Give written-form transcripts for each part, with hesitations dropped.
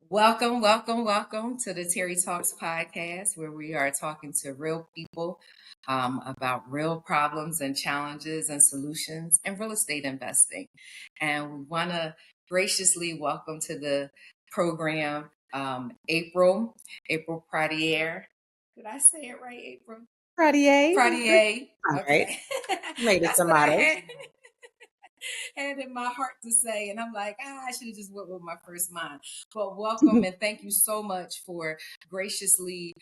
Welcome, welcome, welcome to the Terry Talks podcast, where we are talking to real people about real problems and challenges and solutions in real estate investing. And we want to graciously welcome to the program April Pradier. Did I say it right, April? Pradier. Pradier. All right. Okay. Made it That's what I tomatoes. had in my heart to say, and I'm like, I should have just went with my first mind. But welcome and thank you so much for graciously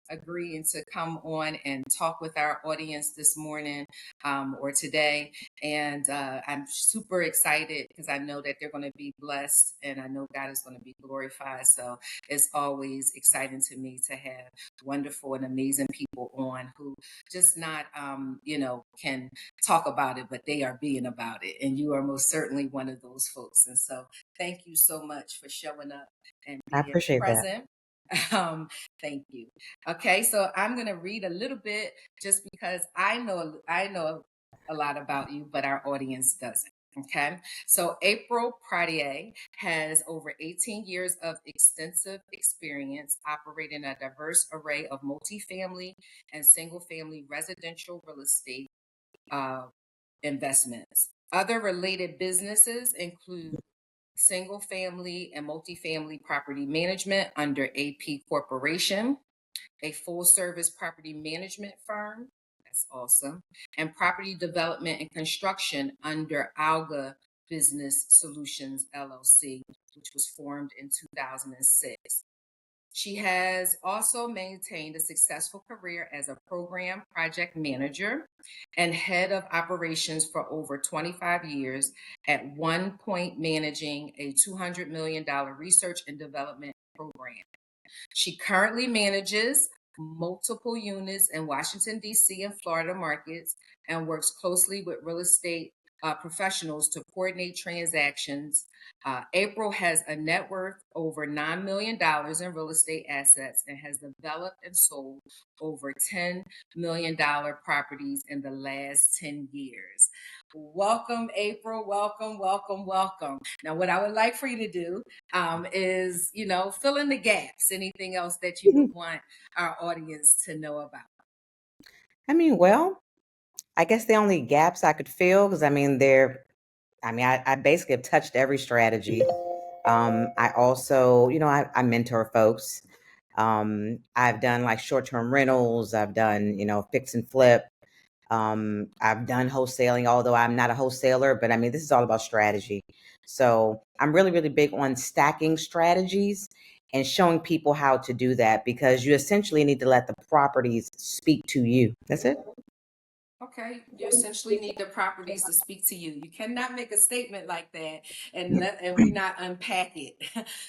agreeing to come on and talk with our audience this morning or today. And I'm super excited because I know that they're going to be blessed, and I know God is going to be glorified. So it's always exciting to me to have wonderful and amazing people on who just not, can talk about it, but they are being about it. And you are most certainly one of those folks. And so thank you so much for showing up and I being appreciate that. present. Thank you. Okay, so I'm going to read a little bit just because I know a lot about you, but our audience doesn't. Okay, so April Pradier has over 18 years of extensive experience operating a diverse array of multifamily and single family residential real estate investments. Other related businesses include single family and multifamily property management under AP Corporation, a full service property management firm. That's awesome. And property development and construction under Alga Business Solutions LLC, which was formed in 2006. She has also maintained a successful career as a program project manager and head of operations for over 25 years, at one point managing a $200 million research and development program. She currently manages multiple units in Washington, D.C. and Florida markets and works closely with real estate professionals to coordinate transactions. April has a net worth over $9 million in real estate assets and has developed and sold over $10 million properties in the last 10 years. Welcome, April. Welcome, welcome, welcome. Now, what I would like for you to do is, fill in the gaps, anything else that you would want our audience to know about. Well, I guess the only gaps I could fill, because I basically have touched every strategy. I also, I mentor folks. I've done like short-term rentals. I've done, fix and flip. I've done wholesaling, although I'm not a wholesaler, but this is all about strategy. So I'm really, really big on stacking strategies and showing people how to do that, because you essentially need to let the properties speak to you. That's it. Okay, you essentially need the properties to speak to you. You cannot make a statement like that and we not unpack it.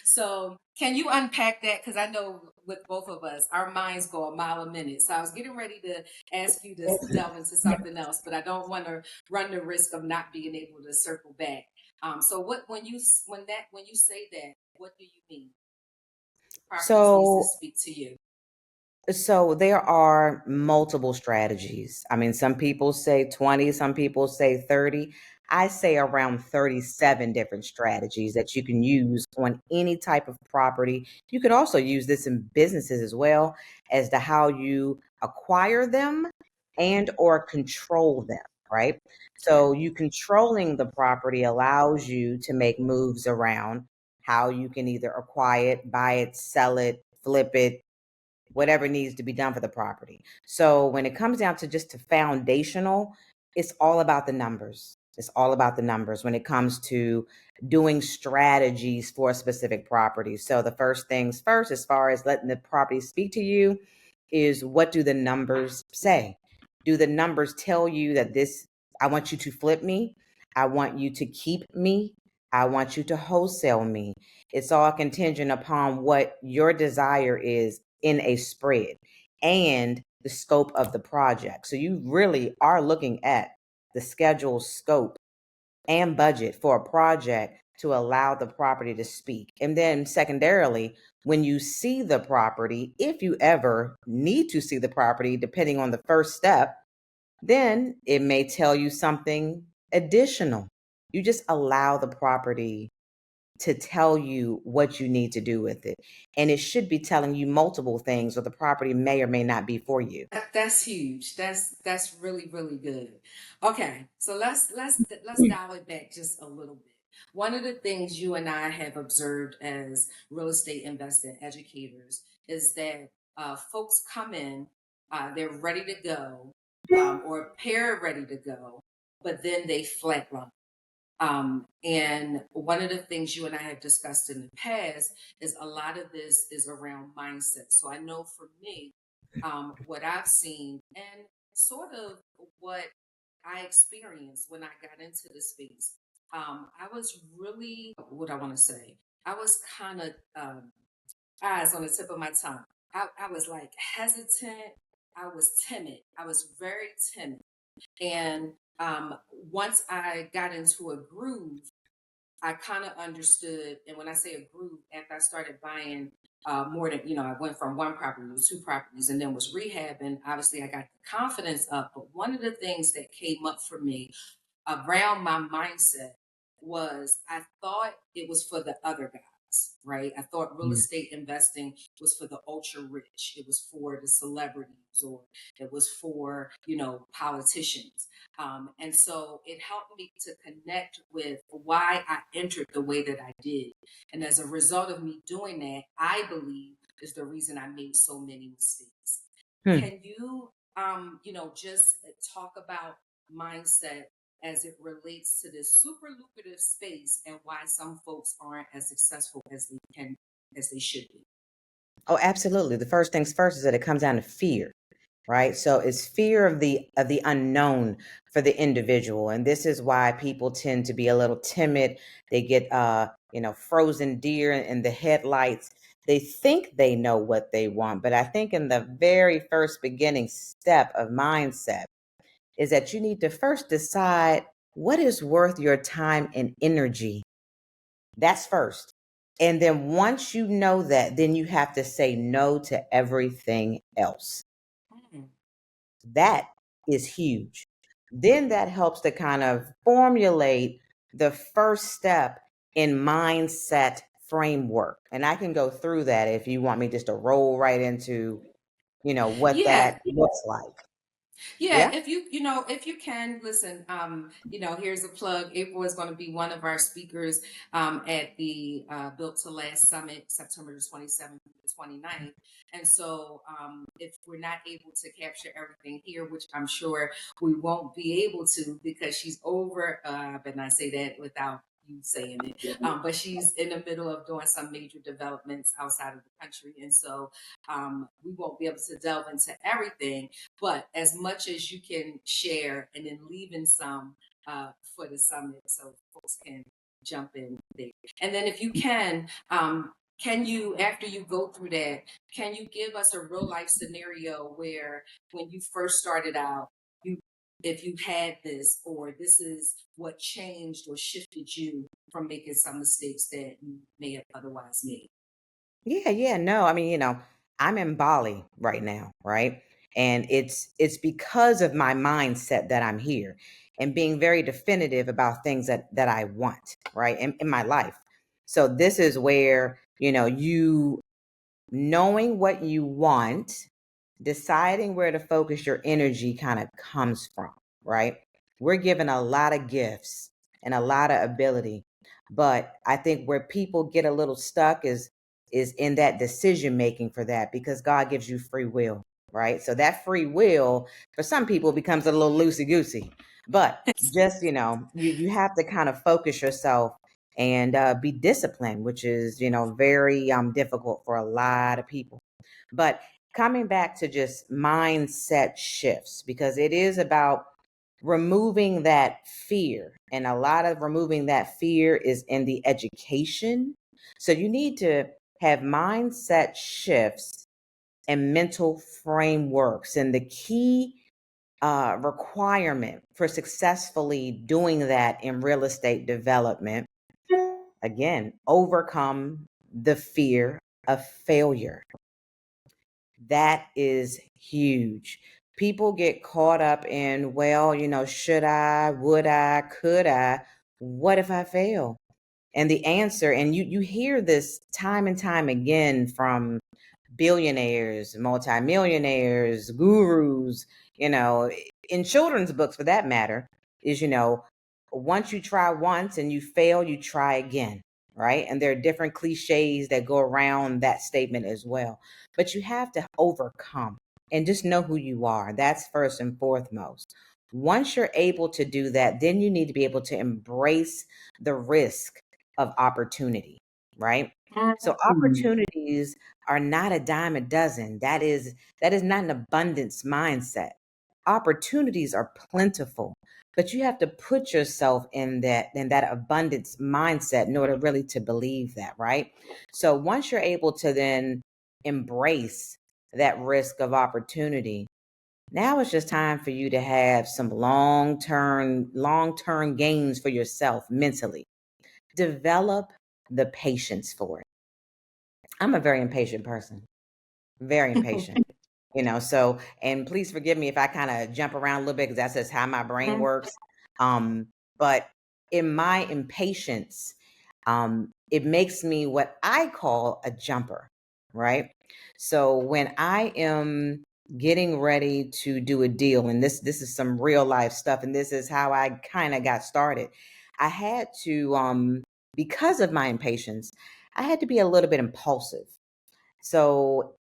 So can you unpack that? Because I know with both of us, our minds go a mile a minute. So I was getting ready to ask you to delve into something else, but I don't want to run the risk of not being able to circle back. So when you say that, what do you mean? Properties needs to So speak to you. So there are multiple strategies. Some people say 20, some people say 30. I say around 37 different strategies that you can use on any type of property. You could also use this in businesses as well, as to how you acquire them and or control them, right? So you controlling the property allows you to make moves around how you can either acquire it, buy it, sell it, flip it, whatever needs to be done for the property. So when it comes down to just to foundational, it's all about the numbers. It's all about the numbers when it comes to doing strategies for a specific property. So the first things first, as far as letting the property speak to you, is what do the numbers say? Do the numbers tell you that I want you to flip me? I want you to keep me? I want you to wholesale me? It's all contingent upon what your desire is in a spread and the scope of the project. So you really are looking at the schedule, scope, and budget for a project to allow the property to speak. And then secondarily, when you see the property, if you ever need to see the property, depending on the first step, then it may tell you something additional. You just allow the property to tell you what you need to do with it. And it should be telling you multiple things, or the property may or may not be for you. That's huge. That's really really good. Okay, so let's dial it back just a little bit. One of the things you and I have observed as real estate investing educators is that folks come in, they're ready to go, or a pair ready to go, but then they flatline. And one of the things you and I have discussed in the past is a lot of this is around mindset. So I know for me, what I've seen and sort of what I experienced when I got into the space, I was really, what I want to say, I was kind of eyes on the tip of my tongue. I was like hesitant. I was timid. I was very timid. And once I got into a groove, I kind of understood. And when I say a groove, after I started buying more than, I went from one property to two properties and then was rehabbing, obviously I got the confidence up. But one of the things that came up for me around my mindset was I thought it was for the other guys, right? I thought real Mm. estate investing was for the ultra rich. It was for the celebrities, or it was for, politicians. And so it helped me to connect with why I entered the way that I did. And as a result of me doing that, I believe is the reason I made so many mistakes. Hmm. Can you, just talk about mindset as it relates to this super lucrative space and why some folks aren't as successful as they should be? Oh, absolutely. The first things first is that it comes down to fear, right? So it's fear of the unknown for the individual, and this is why people tend to be a little timid. They get frozen deer in the headlights. They think they know what they want, but I think in the very first beginning step of mindset is that you need to first decide what is worth your time and energy. That's first. And then once you know that, then you have to say no to everything else. Mm. That is huge. Then that helps to kind of formulate the first step in mindset framework. And I can go through that if you want me just to roll right into, what Yeah, that looks like. yeah, Yeah. if you can listen, here's a plug. April is going to be one of our speakers at the Built to Last Summit, September the 27th to the 29th. And so if we're not able to capture everything here, which I'm sure we won't be able to because she's over, but not say that without you saying it, but she's in the middle of doing some major developments outside of the country. And so we won't be able to delve into everything, but as much as you can share and then leaving some for the summit so folks can jump in there. And then if you can you, after you go through that, can you give us a real life scenario where when you first started out, you if you had this, or this is what changed or shifted you from making some mistakes that you may have otherwise made? Yeah, yeah. No, I mean, I'm in Bali right now, right? And it's because of my mindset that I'm here and being very definitive about things that I want, right? In my life. So this is where, you knowing what you want, deciding where to focus your energy kind of comes from, right? We're given a lot of gifts and a lot of ability, but I think where people get a little stuck is in that decision making for that, because God gives you free will, right? So that free will for some people becomes a little loosey goosey, but just you have to kind of focus yourself and be disciplined, which is very difficult for a lot of people. But coming back to just mindset shifts, because it is about removing that fear, and a lot of removing that fear is in the education. So you need to have mindset shifts and mental frameworks, and the key requirement for successfully doing that in real estate development, again, overcome the fear of failure. That is huge. People get caught up in, well, should I, would I, could I? What if I fail? And the answer, and you hear this time and time again from billionaires, multimillionaires, gurus, in children's books for that matter, is, once you try once and you fail, you try again, right? And there are different cliches that go around that statement as well. But you have to overcome and just know who you are. That's first and foremost. Once you're able to do that, then you need to be able to embrace the risk of opportunity, right? So opportunities are not a dime a dozen. That is not an abundance mindset. Opportunities are plentiful, but you have to put yourself in that abundance mindset in order really to believe that, right? So once you're able to then embrace that risk of opportunity, now it's just time for you to have some long-term gains for yourself mentally. Develop the patience for it. I'm a very impatient person, very impatient. So, and please forgive me if I kind of jump around a little bit because that's just how my brain works. But in my impatience, it makes me what I call a jumper, right? So when I am getting ready to do a deal, and this is some real life stuff, and this is how I kind of got started. I had to, because of my impatience, I had to be a little bit impulsive. So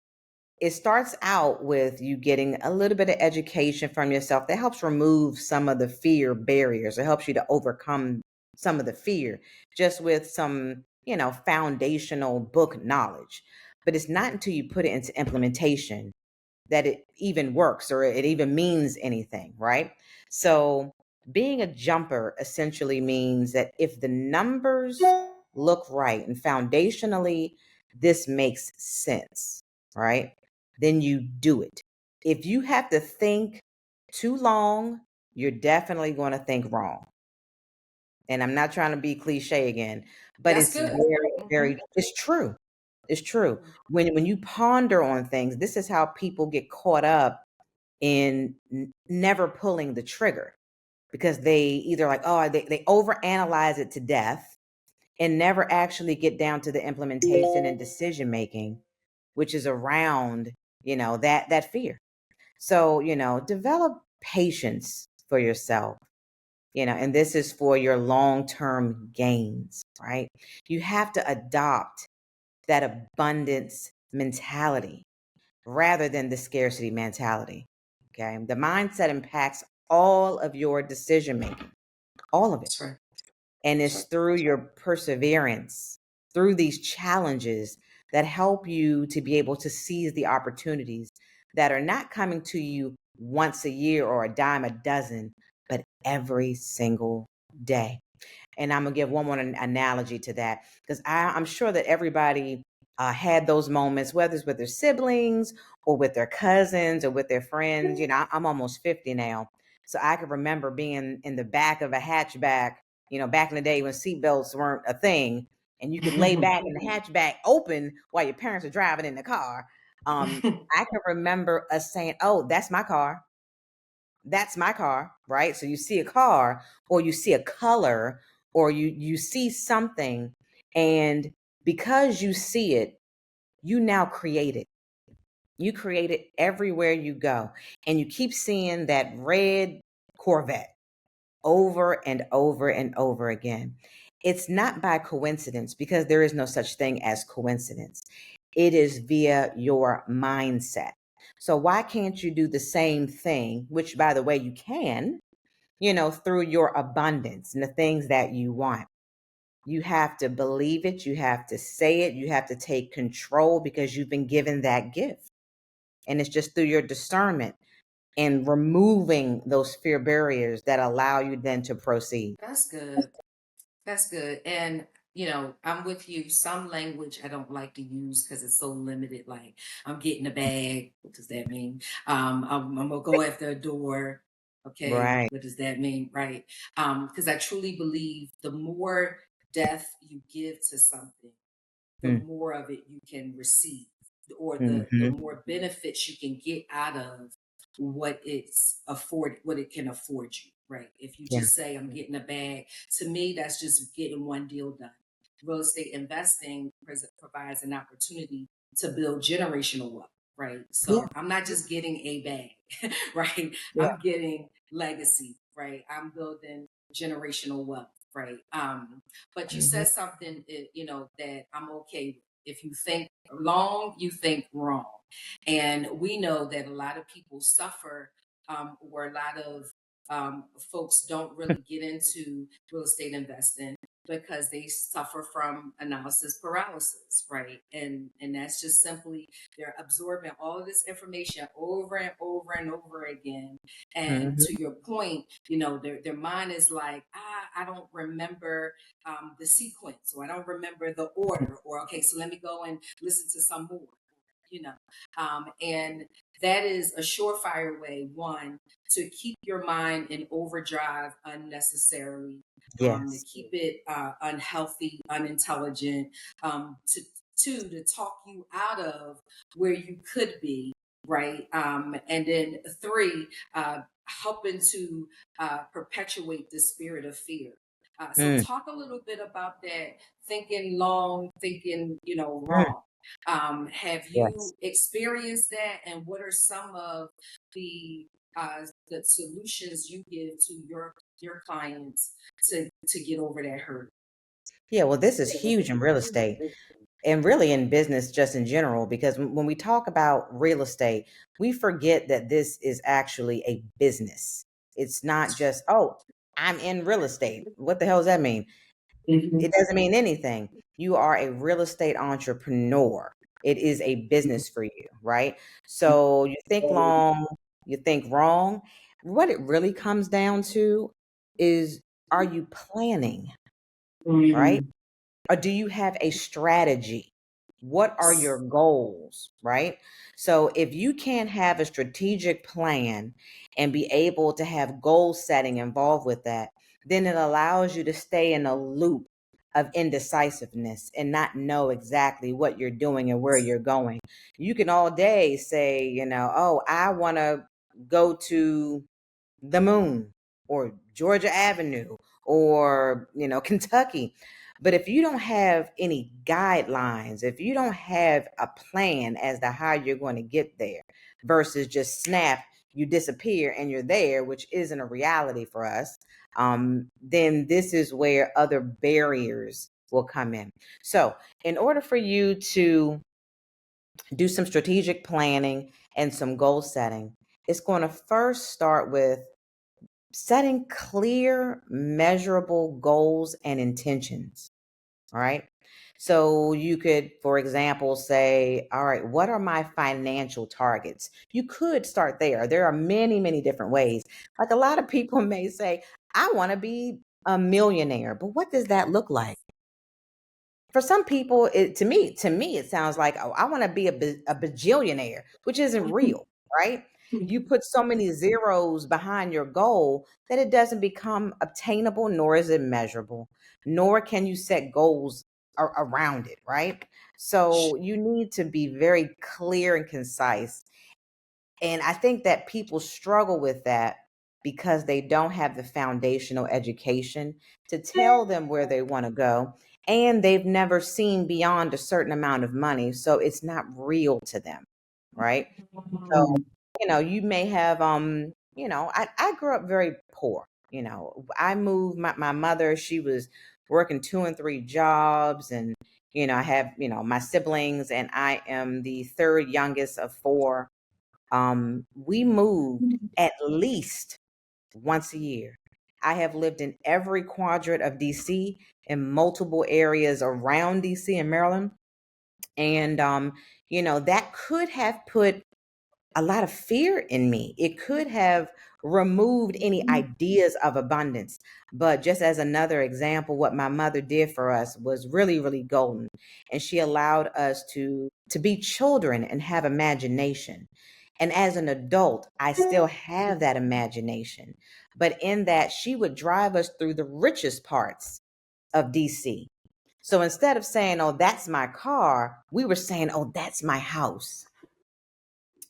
it starts out with you getting a little bit of education from yourself that helps remove some of the fear barriers. It helps you to overcome some of the fear just with some, foundational book knowledge. But it's not until you put it into implementation that it even works or it even means anything, right? So being a jumper essentially means that if the numbers look right and foundationally this makes sense, right? Then you do it. If you have to think too long, you're definitely going to think wrong. And I'm not trying to be cliche again, but That's it's good. very, Hmm. very, it's true. It's true. When you ponder on things, this is how people get caught up in never pulling the trigger because they either like, oh, they overanalyze it to death and never actually get down to the implementation and decision making, which is around, that fear. So, develop patience for yourself, and this is for your long-term gains, right? You have to adopt that abundance mentality rather than the scarcity mentality. Okay. The mindset impacts all of your decision making, all of it. That's right. And it's through your perseverance, through these challenges that help you to be able to seize the opportunities that are not coming to you once a year or a dime a dozen, but every single day. And I'm gonna give one more analogy to that because I'm sure that everybody had those moments, whether it's with their siblings or with their cousins or with their friends. I'm almost 50 now, so I can remember being in the back of a hatchback. Back in the day when seatbelts weren't a thing, and you could lay back in the hatchback open while your parents are driving in the car. I can remember us saying, "Oh, that's my car." That's my car, right? So you see a car or you see a color or you see something, and because you see it, you now create it. You create it everywhere you go. And you keep seeing that red Corvette over and over and over again. It's not by coincidence because there is no such thing as coincidence. It is via your mindset. So why can't you do the same thing, which by the way, you can, through your abundance and the things that you want? You have to believe it. You have to say it. You have to take control because you've been given that gift. And it's just through your discernment and removing those fear barriers that allow you then to proceed. That's good. That's good. And, I'm with you. Some language I don't like to use because it's so limited. Like, I'm getting a bag. What does that mean? I'm going to go after a door. Okay. Right. What does that mean? Right. Because I truly believe the more depth you give to something, the Mm, more of it you can receive, or the mhm. more benefits you can get out of what it can afford you, right? If you Yeah. just say I'm getting a bag, to me that's just getting one deal done. real estate investing provides an opportunity to build generational wealth, right? Yeah. So I'm not just getting a bag, right? Yeah. I'm getting legacy, right? I'm building generational wealth, right? But you Hmm. said something, that I'm okay with. If you think long, you think wrong. And we know that a lot of people suffer, or a lot of folks don't really get into real estate investing because they suffer from analysis paralysis, right? And that's just simply they're absorbing all of this information over and over and over again. And to Hmm. your point, their mind is like, I don't remember the sequence, or I don't remember the order, or okay, so let me go and listen to some more. You know, and that is a surefire way, one, to keep your mind in overdrive unnecessarily, to Yes. keep it unhealthy, unintelligent, to two, to talk you out of where you could be, right? And then three, helping to perpetuate the spirit of fear. So Mm. talk a little bit about that, thinking long, thinking, Mm. wrong. Have Yes. you experienced that, and what are some of the solutions you give to your clients to get over that hurdle? Yeah. Well, this is huge in real estate and really in business just in general, because when we talk about real estate, we forget that this is actually a business. It's not just, oh, I'm in real estate. What the hell does that mean? Mhm. It doesn't mean anything. You are a real estate entrepreneur. It is a business for you, right? So you think long, you think wrong. What it really comes down to is, are you planning, right? Mhm. Or do you have a strategy? What are your goals, right? So if you can't have a strategic plan and be able to have goal setting involved with that, then it allows you to stay in a loop of indecisiveness and not know exactly what you're doing and where you're going. You can all day say, oh, I want to go to the moon or Georgia Avenue or, Kentucky. But if you don't have any guidelines, if you don't have a plan as to how you're going to get there versus just snap, you disappear and you're there, which isn't a reality for us, then this is where other barriers will come in. So, in order for you to do some strategic planning and some goal setting, it's going to first start with setting clear, measurable goals and intentions. All right. So you could, for example, say, all right, what are my financial targets? You could start there. There are many, many different ways. Like a lot of people may say, I want to be a millionaire, but what does that look like? For some people, to me it sounds like, oh, I want to be a bajillionaire, which isn't real, right? You put so many zeros behind your goal that it doesn't become obtainable, nor is it measurable, nor can you set goals around it, right? So you need to be very clear and concise, and I think that people struggle with that because they don't have the foundational education to tell them where they want to go. And they've never seen beyond a certain amount of money. So it's not real to them. Right. So, you may have, I grew up very poor. I moved my mother, she was working two and three jobs. And, I have, my siblings, and I am the third youngest of four. We moved at least once a year. I have lived in every quadrant of DC, in multiple areas around DC and Maryland. And, that could have put a lot of fear in me. It could have removed any ideas of abundance. But just as another example, what my mother did for us was really, really golden. And she allowed us to be children and have imagination. And as an adult, I still have that imagination. But in that, she would drive us through the richest parts of DC. So instead of saying, oh, that's my car, we were saying, oh, that's my house.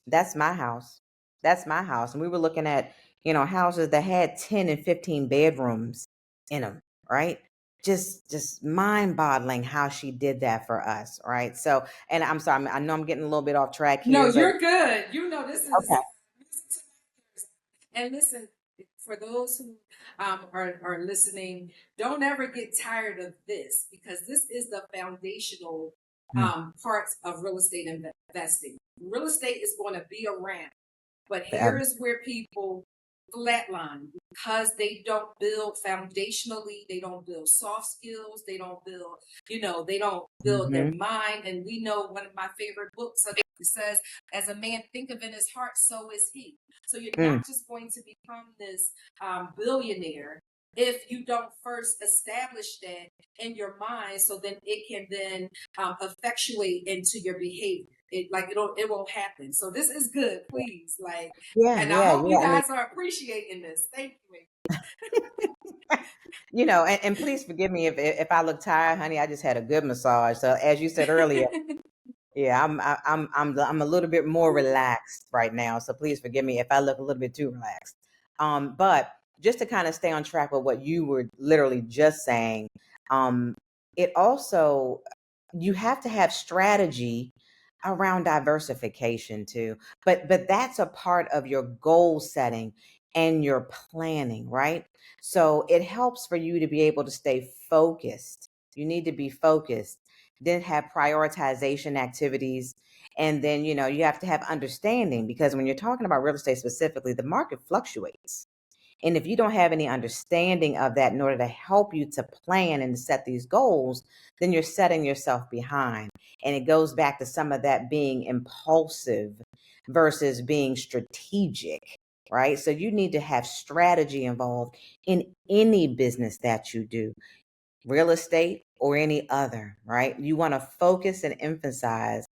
That's my house. That's my house. And we were looking at, houses that had 10 and 15 bedrooms in them, right? just mind-boggling how she did that for us, right? So, and I'm sorry, I know I'm getting a little bit off track No, here, but you're good. You know, this is, okay. and listen, for those who are listening, don't ever get tired of this, because this is the foundational Mm, parts of real estate investing. Real estate is going to be around. But here forever. is where people flatline because they don't build foundationally, they don't build soft skills, they don't build, they don't build their Hmm. mind. And we know one of my favorite books says, as a man thinketh in his heart, so is he. So you're Mm, not just going to become this billionaire if you don't first establish that in your mind, so then it can then effectuate into your behavior. It won't happen. So this is good, please. yeah, And I yeah, hope you yeah. I mean, guys are appreciating this. Thank you. and please forgive me if I look tired, honey. I just had a good massage. So as you said earlier, yeah, I'm a little bit more relaxed right now. So please forgive me if I look a little bit too relaxed. But just to kind of stay on track with what you were literally just saying, um, it also, you have to have strategy around diversification too. But that's a part of your goal setting and your planning, right? So it helps for you to be able to stay focused. You need to be focused, then have prioritization activities, and then you have to have understanding, because when you're talking about real estate specifically, the market fluctuates. And if you don't have any understanding of that in order to help you to plan and to set these goals, then you're setting yourself behind. And it goes back to some of that being impulsive versus being strategic, right? So you need to have strategy involved in any business that you do, real estate or any other, right? You want to focus and emphasize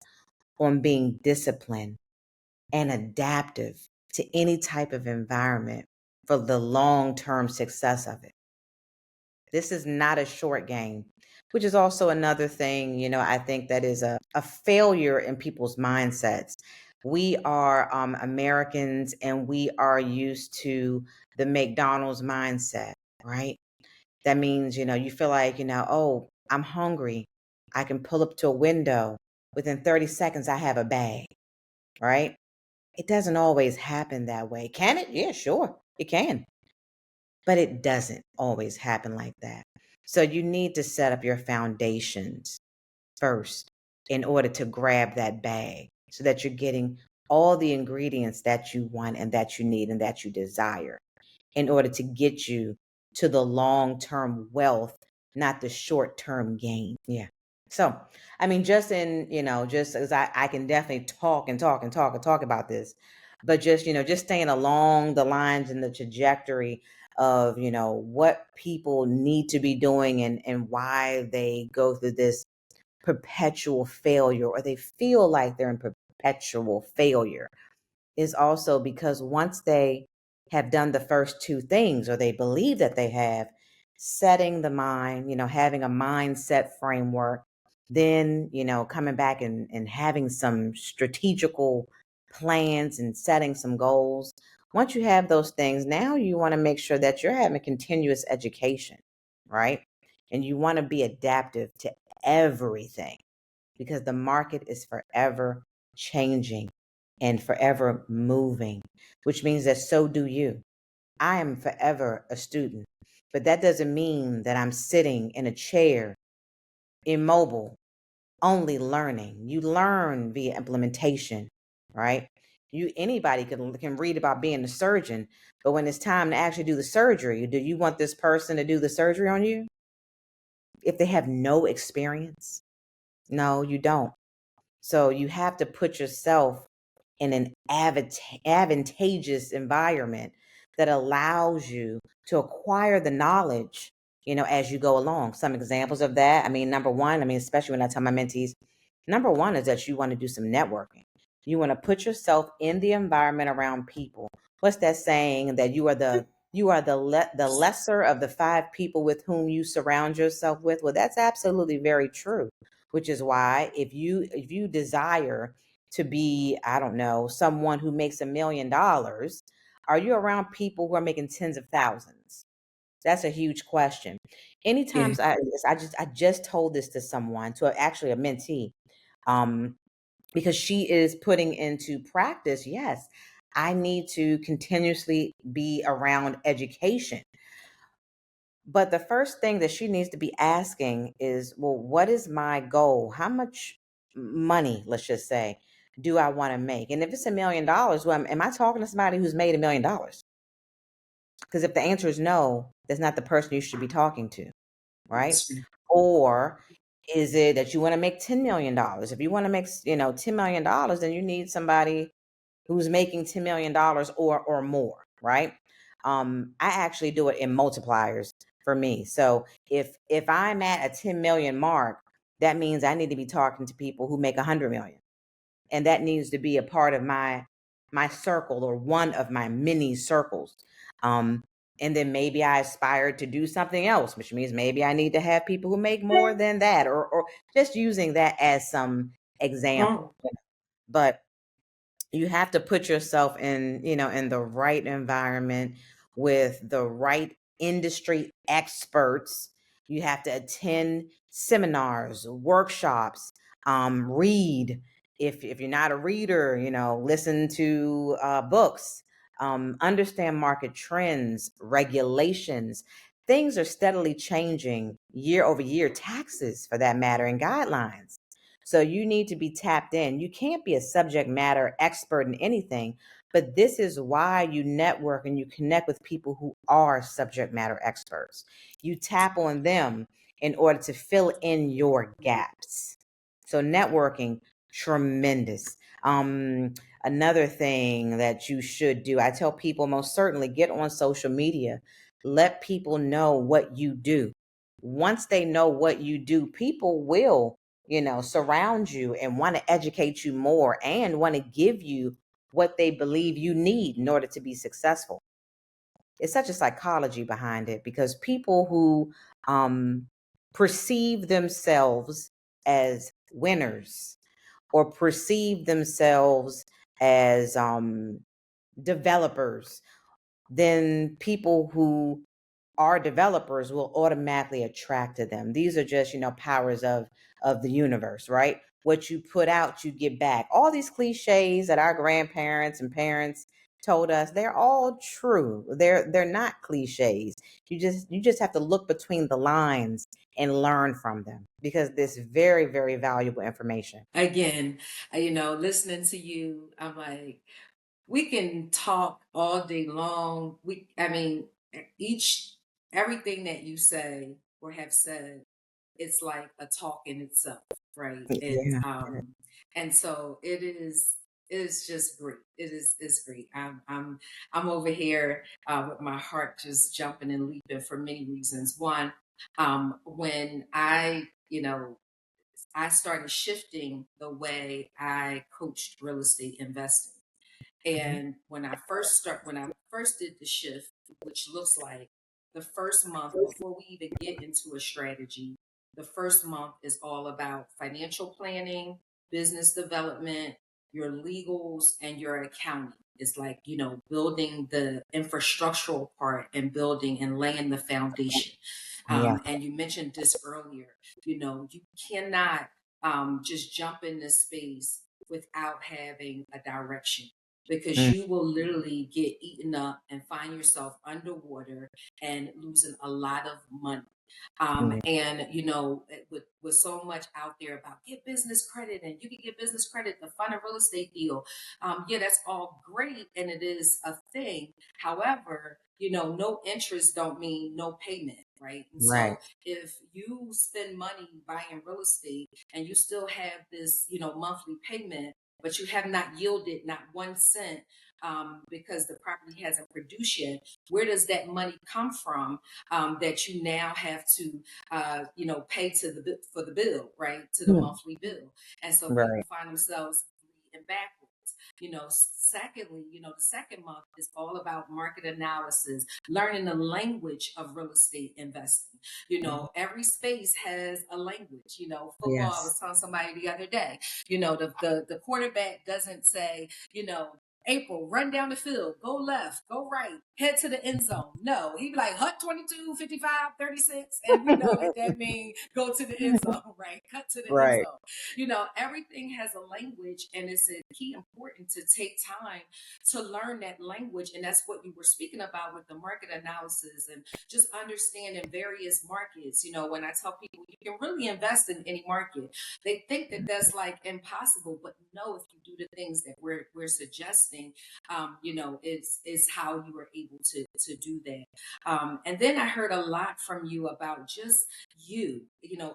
on being disciplined and adaptive to any type of environment for the long term success of it. This is not a short game, which is also another thing, I think that is a failure in people's mindsets. We are Americans, and we are used to the McDonald's mindset, right? That means, you feel like, oh, I'm hungry. I can pull up to a window. Within 30 seconds, I have a bag, right? It doesn't always happen that way. Can it? Yeah, sure, it can. But it doesn't always happen like that. So you need to set up your foundations first in order to grab that bag so that you're getting all the ingredients that you want and that you need and that you desire in order to get you to the long-term wealth, not the short-term gain. Yeah. So, I mean, just in, just as I can definitely talk and talk and talk and talk about this, but just, just staying along the lines and the trajectory of, what people need to be doing, and why they go through this perpetual failure, or they feel like they're in perpetual failure, is also because once they have done the first two things, or they believe that they have, setting the mind, having a mindset framework, then, coming back and having some strategical plans and setting some goals. Once you have those things, now you want to make sure that you're having continuous education, right? And you want to be adaptive to everything, because the market is forever changing and forever moving, which means that so do you. I am forever a student, but that doesn't mean that I'm sitting in a chair, immobile, only learning. You learn via implementation, right? Anybody can read about being a surgeon, but when it's time to actually do the surgery, do you want this person to do the surgery on you if they have no experience? No, you don't. So you have to put yourself in an advantageous environment that allows you to acquire the knowledge, as you go along. Some examples of that, I mean, number one, especially when I tell my mentees, number one is that you want to do some networking. You want to put yourself in the environment around people. What's that saying, that the lesser of the five people with whom you surround yourself with? Well, that's absolutely very true. Which is why if you desire to be, I don't know, someone who makes $1 million, are you around people who are making tens of thousands? That's a huge question. Yeah. Anytime I just told this to someone, actually a mentee, um, because she is putting into practice, yes, I need to continuously be around education. But the first thing that she needs to be asking is, well, what is my goal? How much money, let's just say, do I want to make? And if it's $1 million, well, am I talking to somebody who's made $1 million? Because if the answer is no, that's not the person you should be talking to, right? That's true. Or is it that you want to make $10 million? If you want to make, $10 million, then you need somebody who's making $10 million or more, right? I actually do it in multipliers for me. So if I'm at a 10 million mark, that means I need to be talking to people who make 100 million, and that needs to be a part of my circle, or one of my mini circles. um and then maybe I aspire to do something else, which means maybe I need to have people who make more than that, or just using that as some Mm. example. But you have to put yourself in, in the right environment with the right industry experts. You have to attend seminars, workshops, read. If you're not a reader, listen to books, understand market trends, regulations. Things are steadily changing year over year, taxes for that matter, and guidelines. So you need to be tapped in. You can't be a subject matter expert in anything, but this is why you network and you connect with people who are subject matter experts. You tap on them in order to fill in your gaps. So networking, tremendous. Another thing that you should do, I tell people, most certainly get on social media. Let people know what you do. Once they know what you do, people will, surround you and want to educate you more and want to give you what they believe you need in order to be successful. It's such a psychology behind it, because people who um, perceive themselves as winners, or perceive themselves as developers, then people who our developers will automatically attract to them. These are just, powers of the universe, right? What you put out, you get back. All these cliches that our grandparents and parents told us, they're all true. They're not cliches. You just have to look between the lines and learn from them, because this very, very valuable information. Again, listening to you, I'm like, we can talk all day long. I mean, each everything that you say or have said, it's like a talk in itself, right? Yeah. And so it is just great. It's great. I'm over here with my heart just jumping and leaping for many reasons. One, when I started shifting the way I coached real estate investing. Mhm. And when I first did the shift, which looks like the first month before we even get into a strategy, the first month is all about financial planning, business development, your legals, and your accounting. It's like, building the infrastructural part and building and laying the foundation. Yeah. And you mentioned this earlier, you cannot just jump in this space without having a direction, because Mm, you will literally get eaten up and find yourself underwater and losing a lot of money. mm, And with so much out there about get business credit, and you can get business credit to fund a real estate deal. Yeah, that's all great, and it is a thing. However, no interest don't mean no payment, right? And right. so if you spend money buying real estate and you still have this, monthly payment, but you have not yielded not 1 cent, because the property hasn't produced yet, where does that money come from, that you now have to, pay to for the bill, right? To the Mm, monthly bill. And so people right. find themselves bleeding backwards. Secondly, the second month is all about market analysis, learning the language of real estate investing. Mhm. Every space has a language. Football, I Yes. was telling somebody the other day, the quarterback doesn't say, April, run down the field, go left, go right, head to the end zone. No, he'd be like, hut 22, 55, 36. And we know that means go to the end zone, right? Cut to the end Right. zone. Everything has a language, and it's a key important to take time to learn that language. And that's what you were speaking about with the market analysis and just understanding various markets. When I tell people you can really invest in any market, they think that that's like impossible, but no, if you do the things that we're suggesting, is how you are able to do that. And then I heard a lot from you about just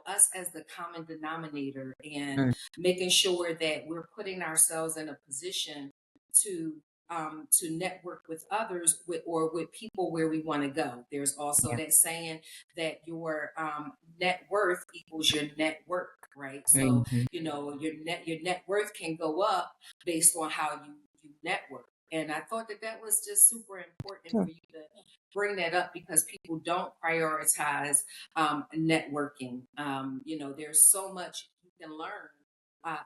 us as the common denominator, and Mm, making sure that we're putting ourselves in a position to network with others with people where we want to go. There's also yeah. that saying that your net worth equals your net work, right? So Hmm. your net worth can go up based on how you network. And I thought that was just super important Sure. for you to bring that up, because people don't prioritize networking. There's so much you can learn.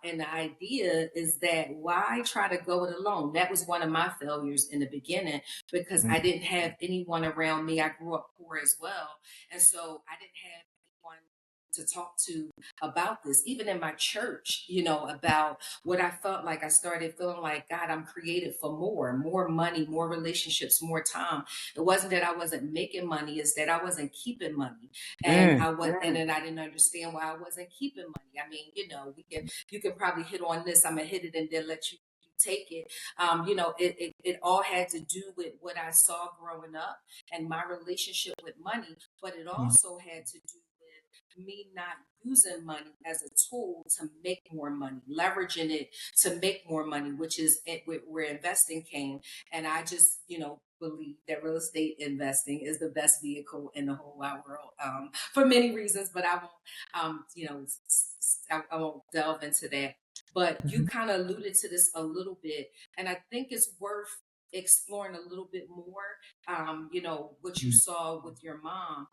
And the idea is that why try to go it alone? That was one of my failures in the beginning, because Mm, I didn't have anyone around me. I grew up poor as well. And so I didn't have anyone to talk to about this, even in my church, about what I felt like. I started feeling like, God, I'm created for more money, more relationships, more time. It wasn't that I wasn't making money, it's that I wasn't keeping money. And mm, and then I didn't understand why I wasn't keeping money. I mean, you can probably hit on this. I'm gonna hit it and then let you take it. It all had to do with what I saw growing up and my relationship with money, but it yeah. also had to do with me not using money as a tool to make more money, leveraging it to make more money, which is where investing came. And I just, believe that real estate investing is the best vehicle in the whole wide world, for many reasons, but I won't, I won't delve into that. But you Mhm. kind of alluded to this a little bit, and I think it's worth exploring a little bit more. What you Mm, saw with your mom.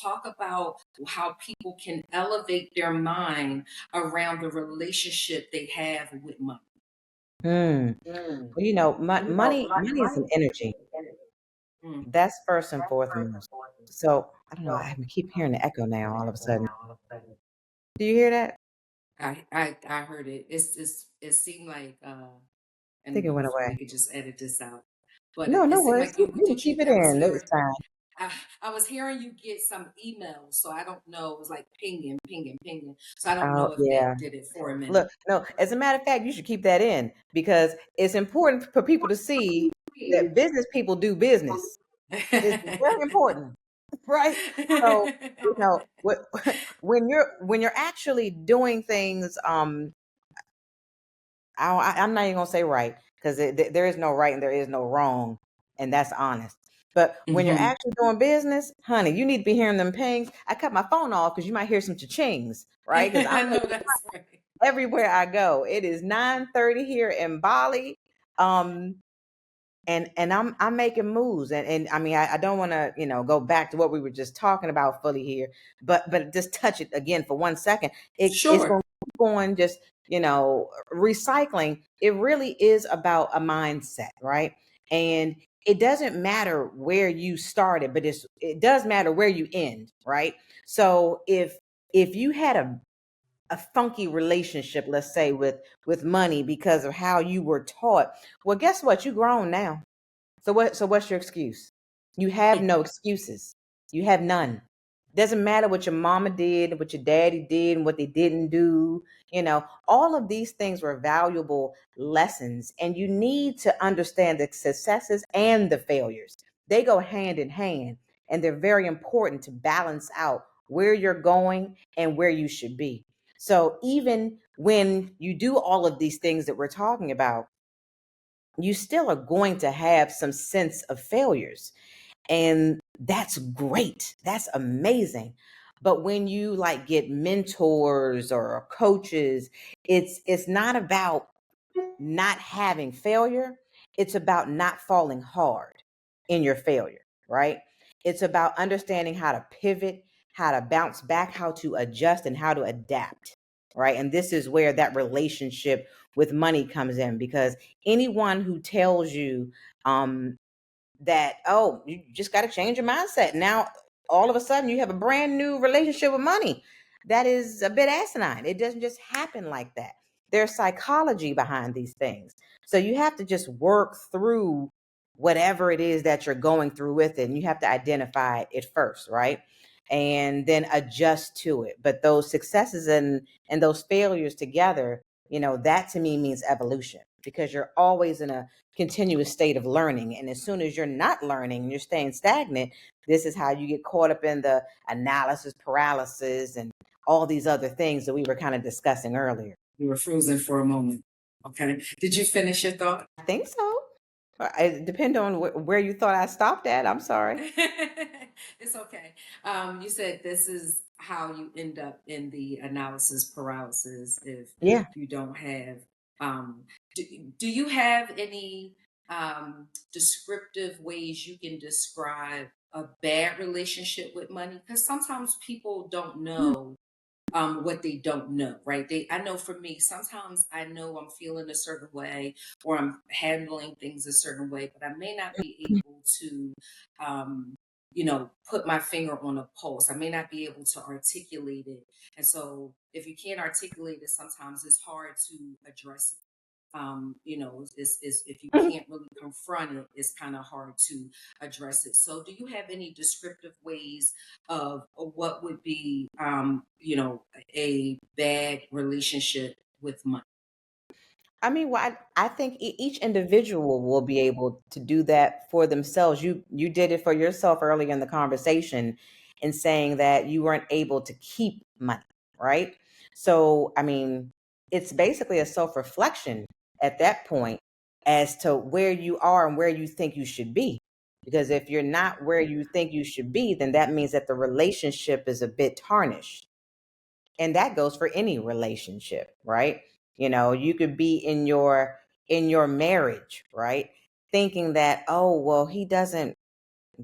Talk about how people can elevate their mind around the relationship they have with money. mm. Mm. Well, money is an energy. Mm. That's first and foremost. So I don't know. I keep hearing the echo now. All of a sudden, do you hear that? I heard it. It seemed like I think and it went we away. could just edit this out. But No, it no seemed worries. like You you you can did you keep it I was in. hearing It's fine. I was hearing you get some emails, so I don't know. It was like pinging, pinging, pinging. So I don't Oh know if yeah. that did it for a minute. Look, no. As a matter of fact, you should keep that in because it's important for people to see that business people do business. It's very important, right? So what, when you're actually doing things, I'm not even gonna say right because there is no right and there is no wrong, and that's honest. But when you're Hmm. actually doing business, honey, you need to be hearing them pings. I cut my phone off because you might hear some cha-chings, right? Because I'm I know that's right. everywhere I go. It is 9:30 here in Bali. Um, and I'm making moves and I mean I don't want to go back to what we were just talking about fully here, but just touch it again for 1 second. It's Sure. going to keep on just recycling. It really is about a mindset, right? And it doesn't matter where you started, but it does matter where you end, right? So if you had a funky relationship, let's say with money because of how you were taught, well, guess what? You grown now. So what's your excuse? You have no excuses. You have none. Doesn't matter what your mama did, what your daddy did, and what they didn't do. All of these things were valuable lessons, and you need to understand the successes and the failures. They go hand in hand, and they're very important to balance out where you're going and where you should be. So even when you do all of these things that we're talking about, you still are going to have some sense of failures. And that's great. That's amazing. But when you like get mentors or coaches, it's not about not having failure. It's about not falling hard in your failure, right? It's about understanding how to pivot, how to bounce back, how to adjust, and how to adapt. right? And this is where that relationship with money comes in, because anyone who tells you that, oh, you just got to change your mindset, now all of a sudden you have a brand new relationship with money, that is a bit asinine. It doesn't just happen like that. There's psychology behind these things. So you have to just work through whatever it is that you're going through with it, and you have to identify it first, right? And then adjust to it. But those successes and those failures together, that to me means evolution, because you're always in a continuous state of learning. And as soon as you're not learning, you're staying stagnant, this is how you get caught up in the analysis paralysis and all these other things that we were kind of discussing earlier. You were frozen for a moment. Okay. Did you finish your thought? I think so. It depends on where you thought I stopped at. I'm sorry. It's okay. You said this is how you end up in the analysis paralysis if Yeah. you don't have. Um, do you have any descriptive ways you can describe a bad relationship with money? Because sometimes people don't know what they don't know, right? I know for me, sometimes I know I'm feeling a certain way or I'm handling things a certain way, but I may not be able to, um, put my finger on a pulse. I may not be able to articulate it. And so if you can't articulate it, sometimes it's hard to address it. Is if you can't really confront it, it's kind of hard to address it. So, do you have any descriptive ways of what would be, a bad relationship with money? I mean, well, I think each individual will be able to do that for themselves. You did it for yourself earlier in the conversation in saying that you weren't able to keep money, right? So, I mean, it's basically a self-reflection at that point as to where you are and where you think you should be. Because if you're not where you think you should be, then that means that the relationship is a bit tarnished. And that goes for any relationship, right? You could be in your marriage, right, thinking that, oh, well, he doesn't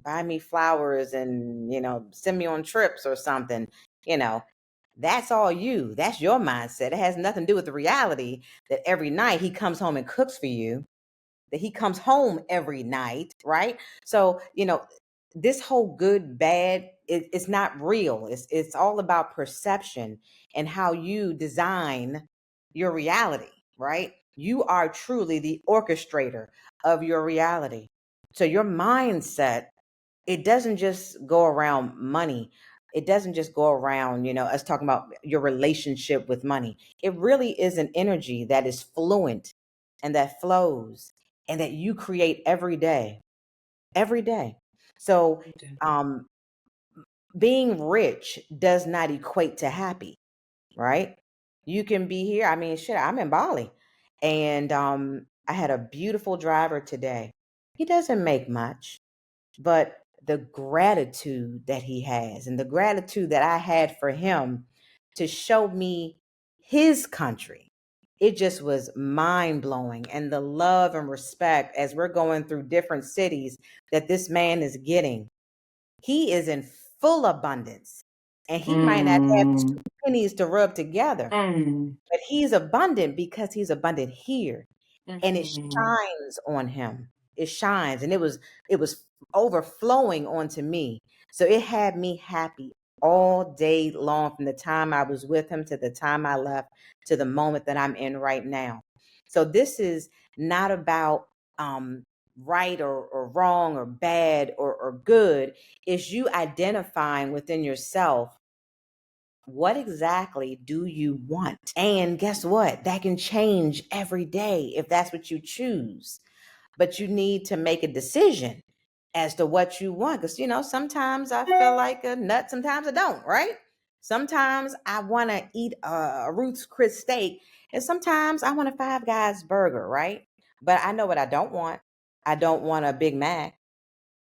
buy me flowers and send me on trips or something. you know that's all that's your mindset. It has nothing to do with the reality that every night he comes home and cooks for you, that he comes home every night, right? So, this whole good, bad, it's not real. It's all about perception and how you design your reality, right? You are truly the orchestrator of your reality. So your mindset, it doesn't just go around money. It doesn't just go around, us talking about your relationship with money. It really is an energy that is fluent and that flows and that you create every day, every day. So, Okay. um, being rich does not equate to happy, right? You can be here. I mean, shit, I'm in Bali, and I had a beautiful driver today. He doesn't make much, but the gratitude that he has and the gratitude that I had for him to show me his country, it just was mind blowing. And the love and respect as we're going through different cities that this man is getting, he is in full abundance, and he might not have Mm, two pennies to rub together, mm, but he's abundant because he's abundant here, and it mhm. shines on him. It shines, and it was overflowing onto me. So it had me happy all day long, from the time I was with him to the time I left to the moment that I'm in right now. So this is not about right or wrong or bad or good. It's you identifying within yourself, what exactly do you want? And guess what? That can change every day if that's what you choose. But you need to make a decision as to what you want. Because, sometimes I feel like a nut, sometimes I don't, right? Sometimes I want to eat a Ruth's Chris steak, and sometimes I want a Five Guys burger, right? But I know what I don't want. I don't want a Big Mac.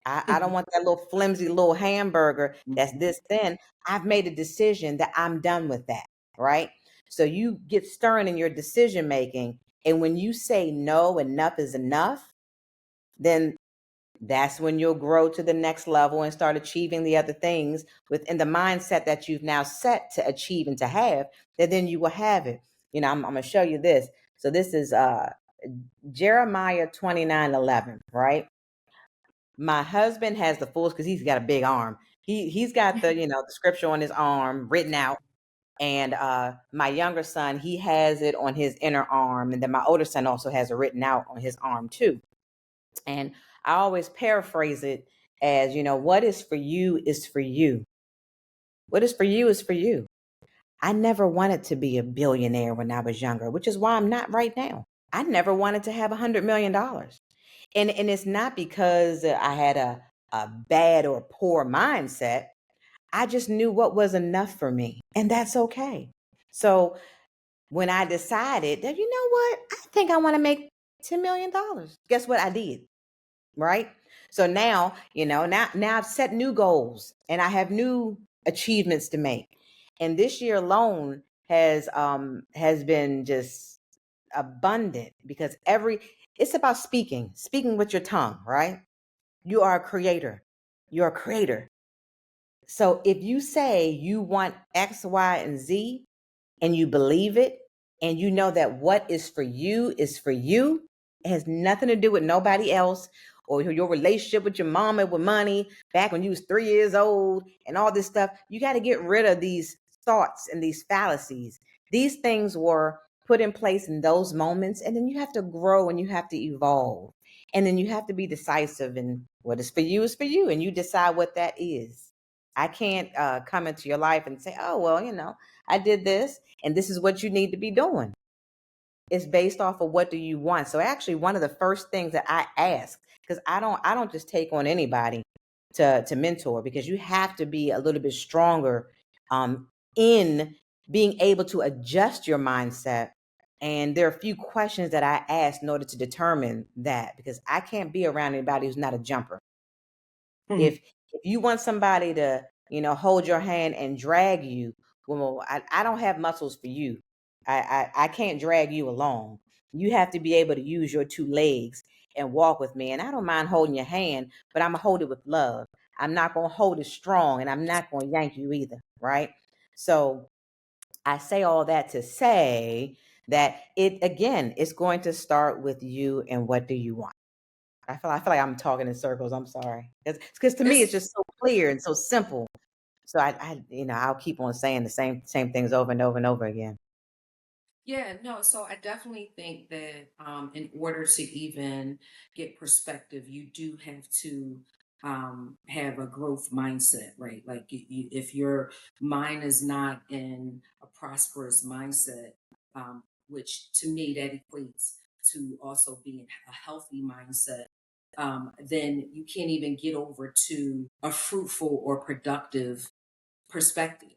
I don't want that little flimsy little hamburger that's Mhm. this thin. I've made a decision that I'm done with that, right? So you get stern in your decision making. And when you say no, enough is enough, then That's when you'll grow to the next level and start achieving the other things within the mindset that you've now set to achieve and to have, that then you will have it. I'm going to show you this. So this is Jeremiah 29:11, right? My husband has the full, because he's got a big arm. He's got the scripture on his arm written out. And my younger son, he has it on his inner arm. And then my older son also has it written out on his arm too. And I always paraphrase it as, what is for you is for you. What is for you is for you. I never wanted to be a billionaire when I was younger, which is why I'm not right now. I never wanted to have $100 million. And it's not because I had a bad or poor mindset. I just knew what was enough for me, and that's okay. So when I decided that, you know what, I think I want to make $10 million, guess what I did? Right? So now, now I've set new goals and I have new achievements to make. And this year alone has been just abundant, because it's about speaking with your tongue, right? You are a creator. You're a creator. So if you say you want X, Y, and Z, and you believe it, and you know that what is for you is for you, it has nothing to do with nobody else, or your relationship with your mama with money back when you was 3 years old and all this stuff. You got to get rid of these thoughts and these fallacies. These things were put in place in those moments, and then you have to grow and you have to evolve. And then you have to be decisive, and what is for you is for you, and you decide what that is. I can't come into your life and say, oh, well, I did this and this is what you need to be doing. It's based off of what do you want. So actually, one of the first things that I ask, because I don't just take on anybody to mentor, because you have to be a little bit stronger in being able to adjust your mindset. And there are a few questions that I ask in order to determine that, because I can't be around anybody who's not a jumper. If you want somebody to, hold your hand and drag you, well, I don't have muscles for you. I can't drag you along. You have to be able to use your two legs and walk with me. And I don't mind holding your hand, but I'm gonna hold it with love. I'm not gonna hold it strong, and I'm not gonna yank you either, right? So I say all that to say that it's going to start with you and what do you want. I feel like I'm talking in circles. I'm sorry. Because to me, it's It's just so clear and so simple. So I'll keep on saying the same things over and over and over again. Yeah, no, so I definitely think that in order to even get perspective, you do have to have a growth mindset, right? Like if your mind is not in a prosperous mindset, which to me that equates to also being a healthy mindset, then you can't even get over to a fruitful or productive perspective,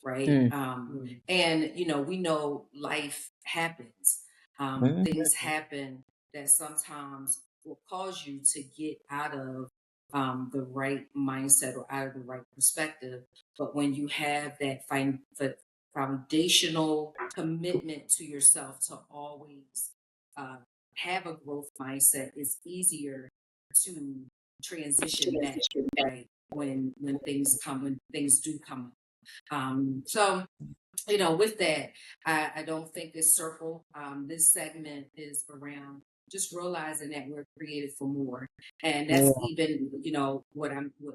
right? Mm. And we know life happens. Mhm. Things happen that sometimes will cause you to get out of the right mindset or out of the right perspective. But when you have the foundational commitment to yourself to always uh, have a growth mindset, it's easier to transition back, right? When things do come. So with that, I don't think this segment is around just realizing that we're created for more. And that's Yeah. even,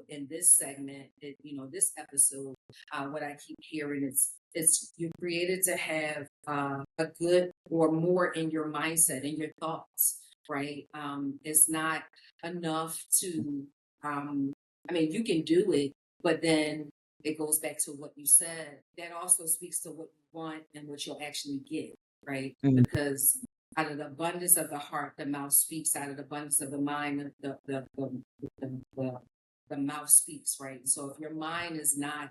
in this segment, this episode, what I keep hearing is it's you're created to have a good or more in your mindset, in your thoughts, right? It's not enough to, you can do it, but then it goes back to what you said. That also speaks to what you want and what you'll actually get, right? Mm. Because out of the abundance of the heart, the mouth speaks. Out of the abundance of the mind, the mouth speaks, right? So if your mind is not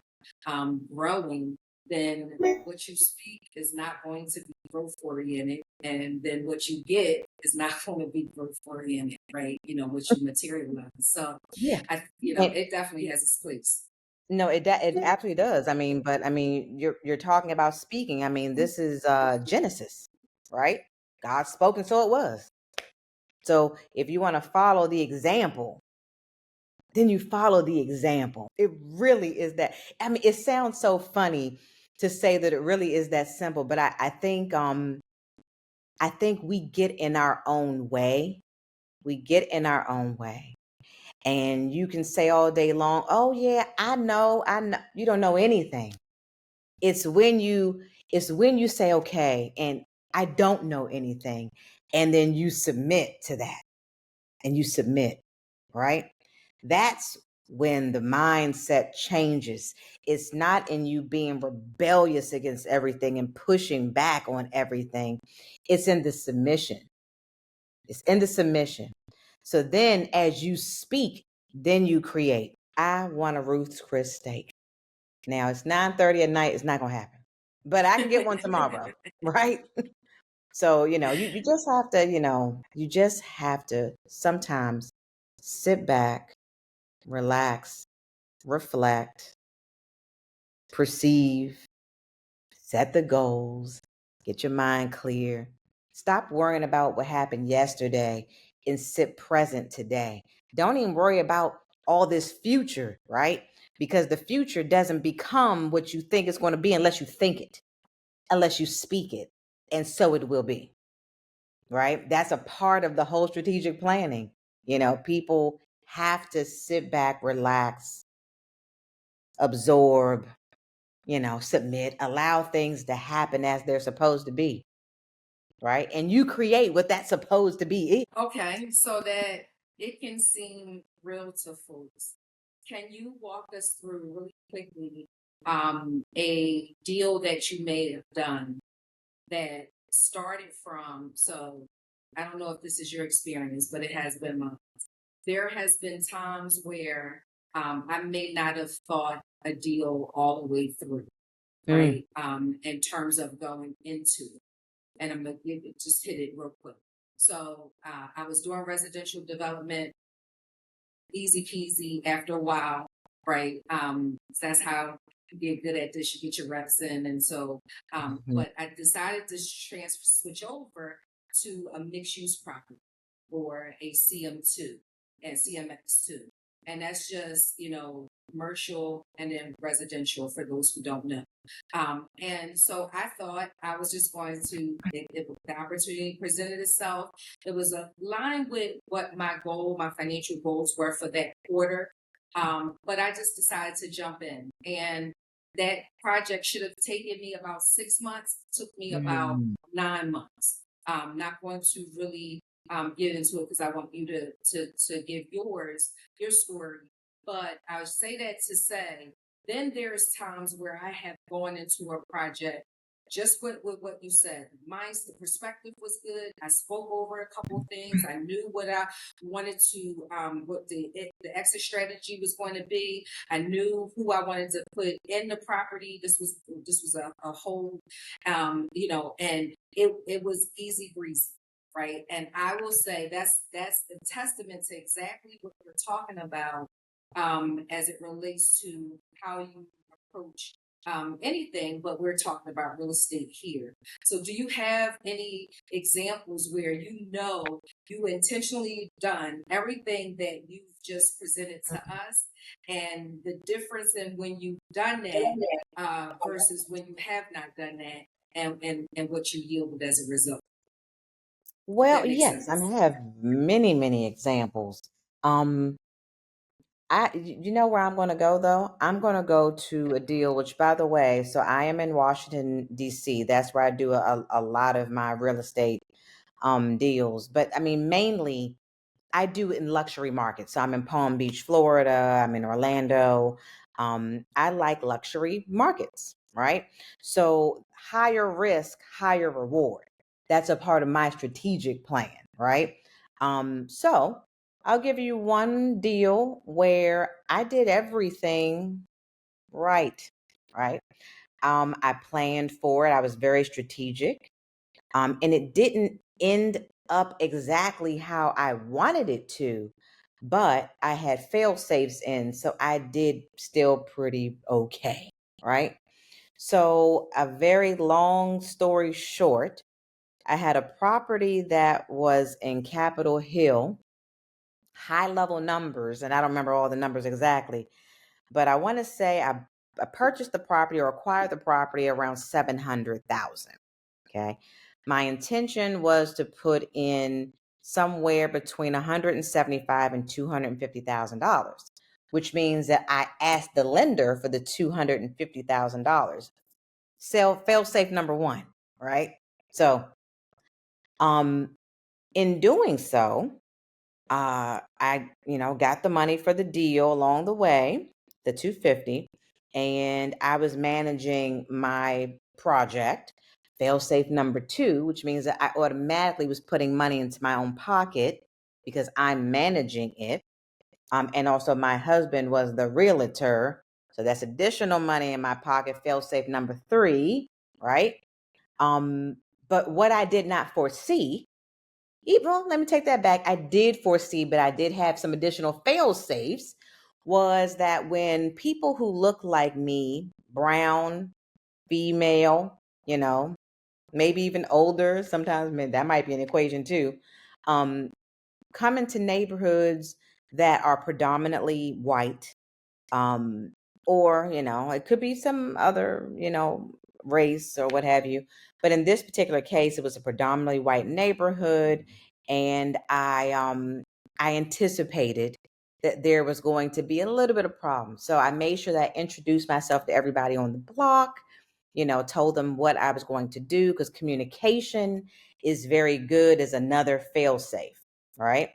growing, then what you speak is not going to be growth oriented, and then what you get is not going to be growth oriented, right? What you materialize. So, Yeah. And it definitely has its place. no, it absolutely does. You're talking about speaking. This is Genesis, right? God spoke and so it was. So if you want to follow the example, then you follow the example. It really is that. I mean, it sounds so funny to say that it really is that simple, but I think we get in our own way. We get in our own way. And you can say all day long, "Oh yeah, I know, I know." You don't know anything. It's when you say, "Okay, and I don't know anything." And then you submit to that and you submit, right? That's when the mindset changes. It's not in you being rebellious against everything and pushing back on everything. It's in the submission. It's in the submission. So then as you speak, then you create. I want a Ruth's Chris steak. Now it's 9:30 at night. It's not gonna happen. But I can get one tomorrow, right? So, you just have to, you just have to sometimes sit back, relax, reflect, perceive, set the goals, get your mind clear. Stop worrying about what happened yesterday and sit present today. Don't even worry about all this future, right? Because the future doesn't become what you think it's going to be unless you think it, unless you speak it. And so it will be, right? That's a part of the whole strategic planning. People have to sit back, relax, absorb, submit, allow things to happen as they're supposed to be, right? And you create what that's supposed to be. Okay, so that it can seem real to folks. Can you walk us through really quickly a deal that you may have done that started from, so I don't know if this is your experience, but it has been mine. There has been times where I may not have thought a deal all the way through, Mm, right? In terms of going into it. And I'm gonna just hit it real quick. So I was doing residential development, easy peasy after a while, right? That's how you get good at this, you get your reps in. And so, mhm, but I decided to switch over to a mixed use property or a CM2 and CMX2. And that's just, commercial and then residential for those who don't know. And so I thought I was just going to, if the opportunity presented itself, it was aligned with what my financial goals were for that quarter. But I just decided to jump in. And that project should have taken me about 6 months, took me about mm. 9 months. Not going to really get into it because I want you to give your story. But I'll say that to say, then there's times where I have gone into a project just with what you said. The perspective was good. I spoke over a couple of things. I knew what I wanted to, what the exit strategy was going to be. I knew who I wanted to put in the property. This was a whole, and it was easy breezy. Right. And I will say that's a testament to exactly what you're talking about as it relates to how you approach anything, but we're talking about real estate here. So, do you have any examples where you intentionally done everything that you've just presented to us, and the difference in when you've done that versus when you have not done that, and what you yielded as a result? If Well, that makes yes, I sense. mean, I have many, many examples. Um, you know where I'm going to go though? I'm going to go to a deal, which by the way, so I am in Washington, D.C. That's where I do a lot of my real estate deals. But I mean, mainly I do in luxury markets. So I'm in Palm Beach, Florida. I'm in Orlando. I like luxury markets, right? So higher risk, higher reward. That's a part of my strategic plan, right? So I'll give you one deal where I did everything right, right? I planned for it. I was very strategic. And it didn't end up exactly how I wanted it to, but I had fail safes in, so I did still pretty okay, right? So, a very long story short, I had a property that was in Capitol Hill, high level numbers, and I don't remember all the numbers exactly, but I want to say I purchased the property or acquired the property around 700,000. Okay. My intention was to put in somewhere between 175 and $250,000, which means that I asked the lender for the $250,000. Fail safe number one, right? So, in doing so, I, got the money for the deal along the way, the 250, and I was managing my project, fail safe number two, which means that I automatically was putting money into my own pocket because I'm managing it. And also my husband was the realtor. So that's additional money in my pocket, fail safe number three, right? Um, but what I did not foresee, well, let me take that back. I did foresee, but I did have some additional fail safes, was that when people who look like me, brown, female, maybe even older, sometimes that might be an equation too, um, come into neighborhoods that are predominantly white, um, or it could be some other race or what have you, but in this particular case it was a predominantly white neighborhood, and I anticipated that there was going to be a little bit of problem, so I made sure that I introduced myself to everybody on the block, told them what I was going to do, because communication is very good as another fail safe, right?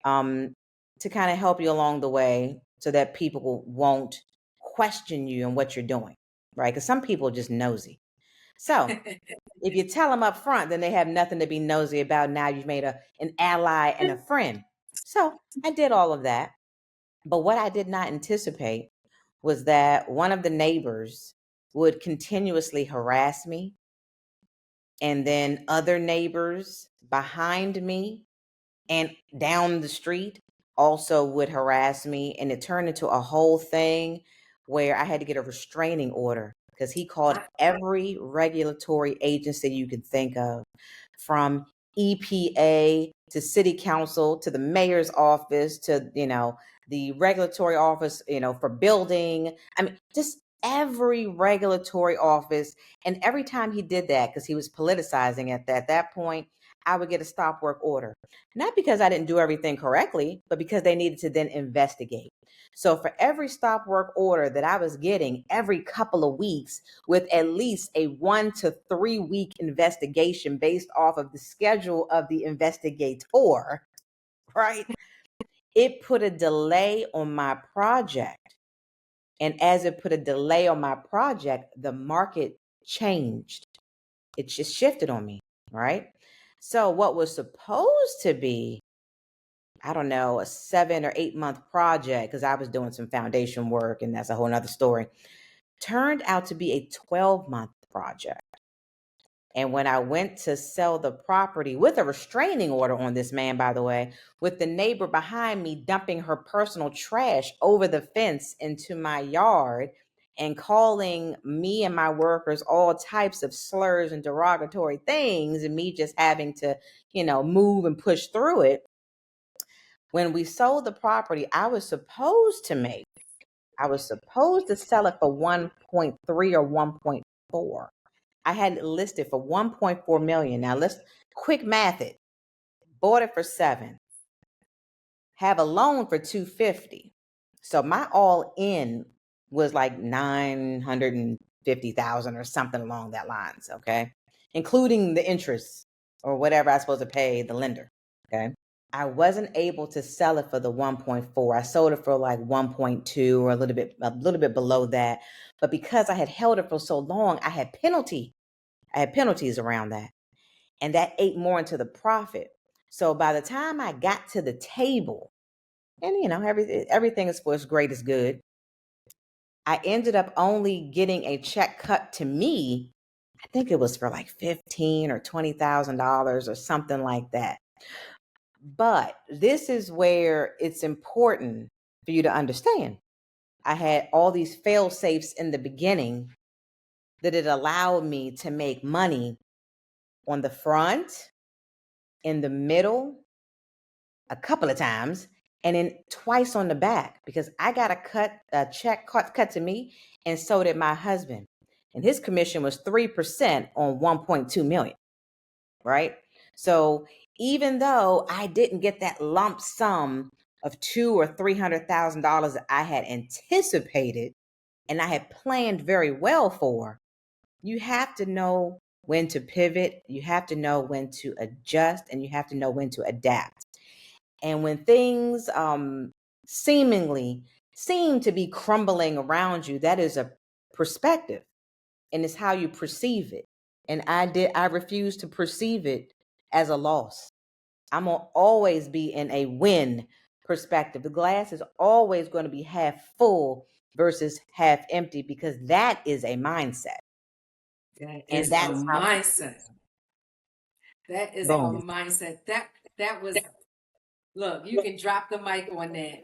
um, to kind of help you along the way so that people won't question you and what you're doing, right? Because some people are just nosy. So if you tell them up front, then they have nothing to be nosy about. Now you've made an ally and a friend. So I did all of that. But what I did not anticipate was that one of the neighbors would continuously harass me, and then other neighbors behind me and down the street also would harass me, and it turned into a whole thing where I had to get a restraining order because he called every regulatory agency you could think of, from EPA to city council to the mayor's office to the regulatory office for building. I mean, just every regulatory office. And every time he did that, because he was politicizing at that point, I would get a stop work order. Not because I didn't do everything correctly, but because they needed to then investigate. So for every stop work order that I was getting every couple of weeks, with at least a 1 to 3 week investigation based off of the schedule of the investigator, right? It put a delay on my project. And as it put a delay on my project, the market changed. It just shifted on me, right? So what was supposed to be, I don't know, a 7 or 8 month project, because I was doing some foundation work and that's a whole nother story, turned out to be a 12-month project. And when I went to sell the property with a restraining order on this man, by the way, with the neighbor behind me dumping her personal trash over the fence into my yard and calling me and my workers all types of slurs and derogatory things, and me just having to, move and push through it. When we sold the property, I was supposed to sell it for 1.3 or 1.4. I had it listed for 1.4 million. Now let's quick math it. Bought it for 7. Have a loan for 250. So my all in was like 950,000 or something along that lines, okay? Including the interest or whatever I was supposed to pay the lender, okay? I wasn't able to sell it for the 1.4. I sold it for like 1.2 or a little bit below that. But because I had held it for so long, I had penalties around that. And that ate more into the profit. So by the time I got to the table, and everything is for as great as good, I ended up only getting a check cut to me. I think it was for like $15,000 or $20,000 or something like that. But this is where it's important for you to understand. I had all these fail safes in the beginning that it allowed me to make money on the front, in the middle, a couple of times, and then twice on the back, because I got a check cut to me, and so did my husband. And his commission was 3% on 1.2 million, right? So even though I didn't get that lump sum of $200,000 or $300,000 that I had anticipated and I had planned very well for, you have to know when to pivot, you have to know when to adjust, and you have to know when to adapt. And when things seemingly seem to be crumbling around you, that is a perspective, and it's how you perceive it. And I refuse to perceive it as a loss. I'm gonna always be in a win perspective. The glass is always going to be half full versus half empty, because that is a mindset. That And is a that's how, mindset. That is a boom. mindset. That was, look, you can drop the mic on that.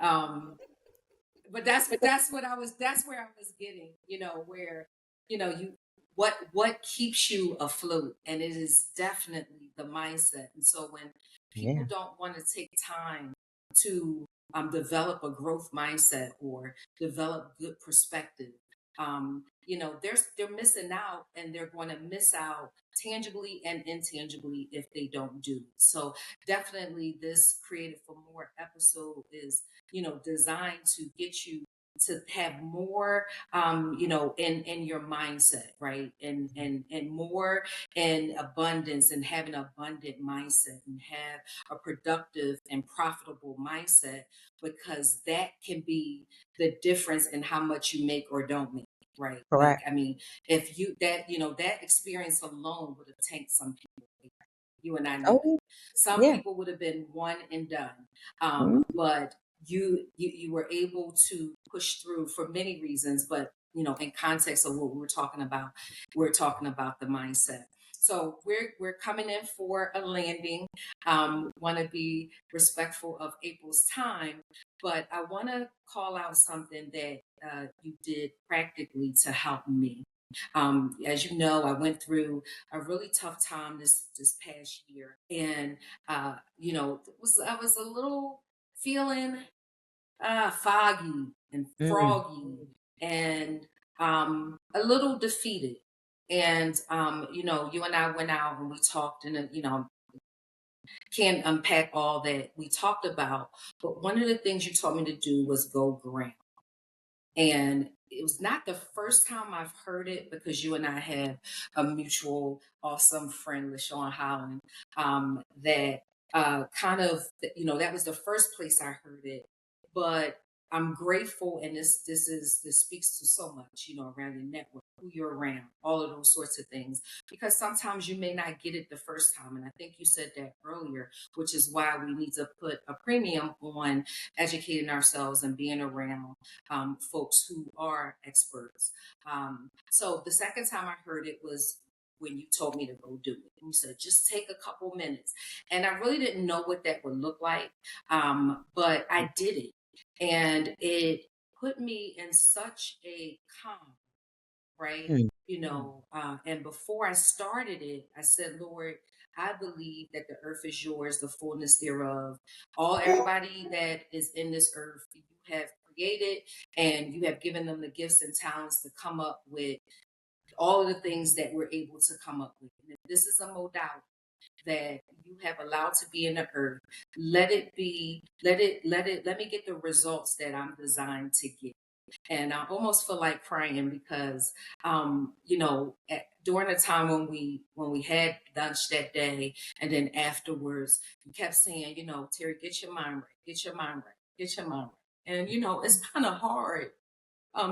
But that's where I was getting, where, you what keeps you afloat, and it is definitely the mindset. And so when people Yeah, don't want to take time to develop a growth mindset or develop good perspective, they're missing out, and they're going to miss out tangibly and intangibly if they don't do. So definitely this Creative for More episode is, designed to get you to have more, in your mindset, right? And more in abundance, and have an abundant mindset, and have a productive and profitable mindset, because that can be the difference in how much you make or don't make. Right. Like, correct. I mean, if that experience alone would have tanked some people. You and I know that. Oh, Some yeah. people would have been one and done, Mhm. but you were able to push through for many reasons. But in context of what we're talking about the mindset. So we're coming in for a landing. Want to be respectful of April's time, but I want to call out something that you did practically to help me. As you know, I went through a really tough time this past year, and I was a little feeling foggy and Mm, froggy, and a little defeated. And you and I went out and we talked, and can't unpack all that we talked about. But one of the things you told me to do was go ground. And it was not the first time I've heard it, because you and I have a mutual awesome friend, LaShawn Holland, that kind of, that was the first place I heard it. But I'm grateful, and this speaks to so much, around your network, who you're around, all of those sorts of things, because sometimes you may not get it the first time. And I think you said that earlier, which is why we need to put a premium on educating ourselves and being around folks who are experts. So the second time I heard it was when you told me to go do it. And you said, just take a couple minutes. And I really didn't know what that would look like, but I did it. And it put me in such a calm, right? mm, And before I started it, I said, Lord, I believe that the earth is yours, the fullness thereof. Everybody that is in this earth, you have created, and you have given them the gifts and talents to come up with all of the things that we're able to come up with. And if this is a modality that you have allowed to be in the earth, let me get the results that I'm designed to get. And I almost feel like crying, because during the time when we had lunch that day, and then afterwards you kept saying, Terri, get your mind right, get your mind right, get your mind right. And it's kind of hard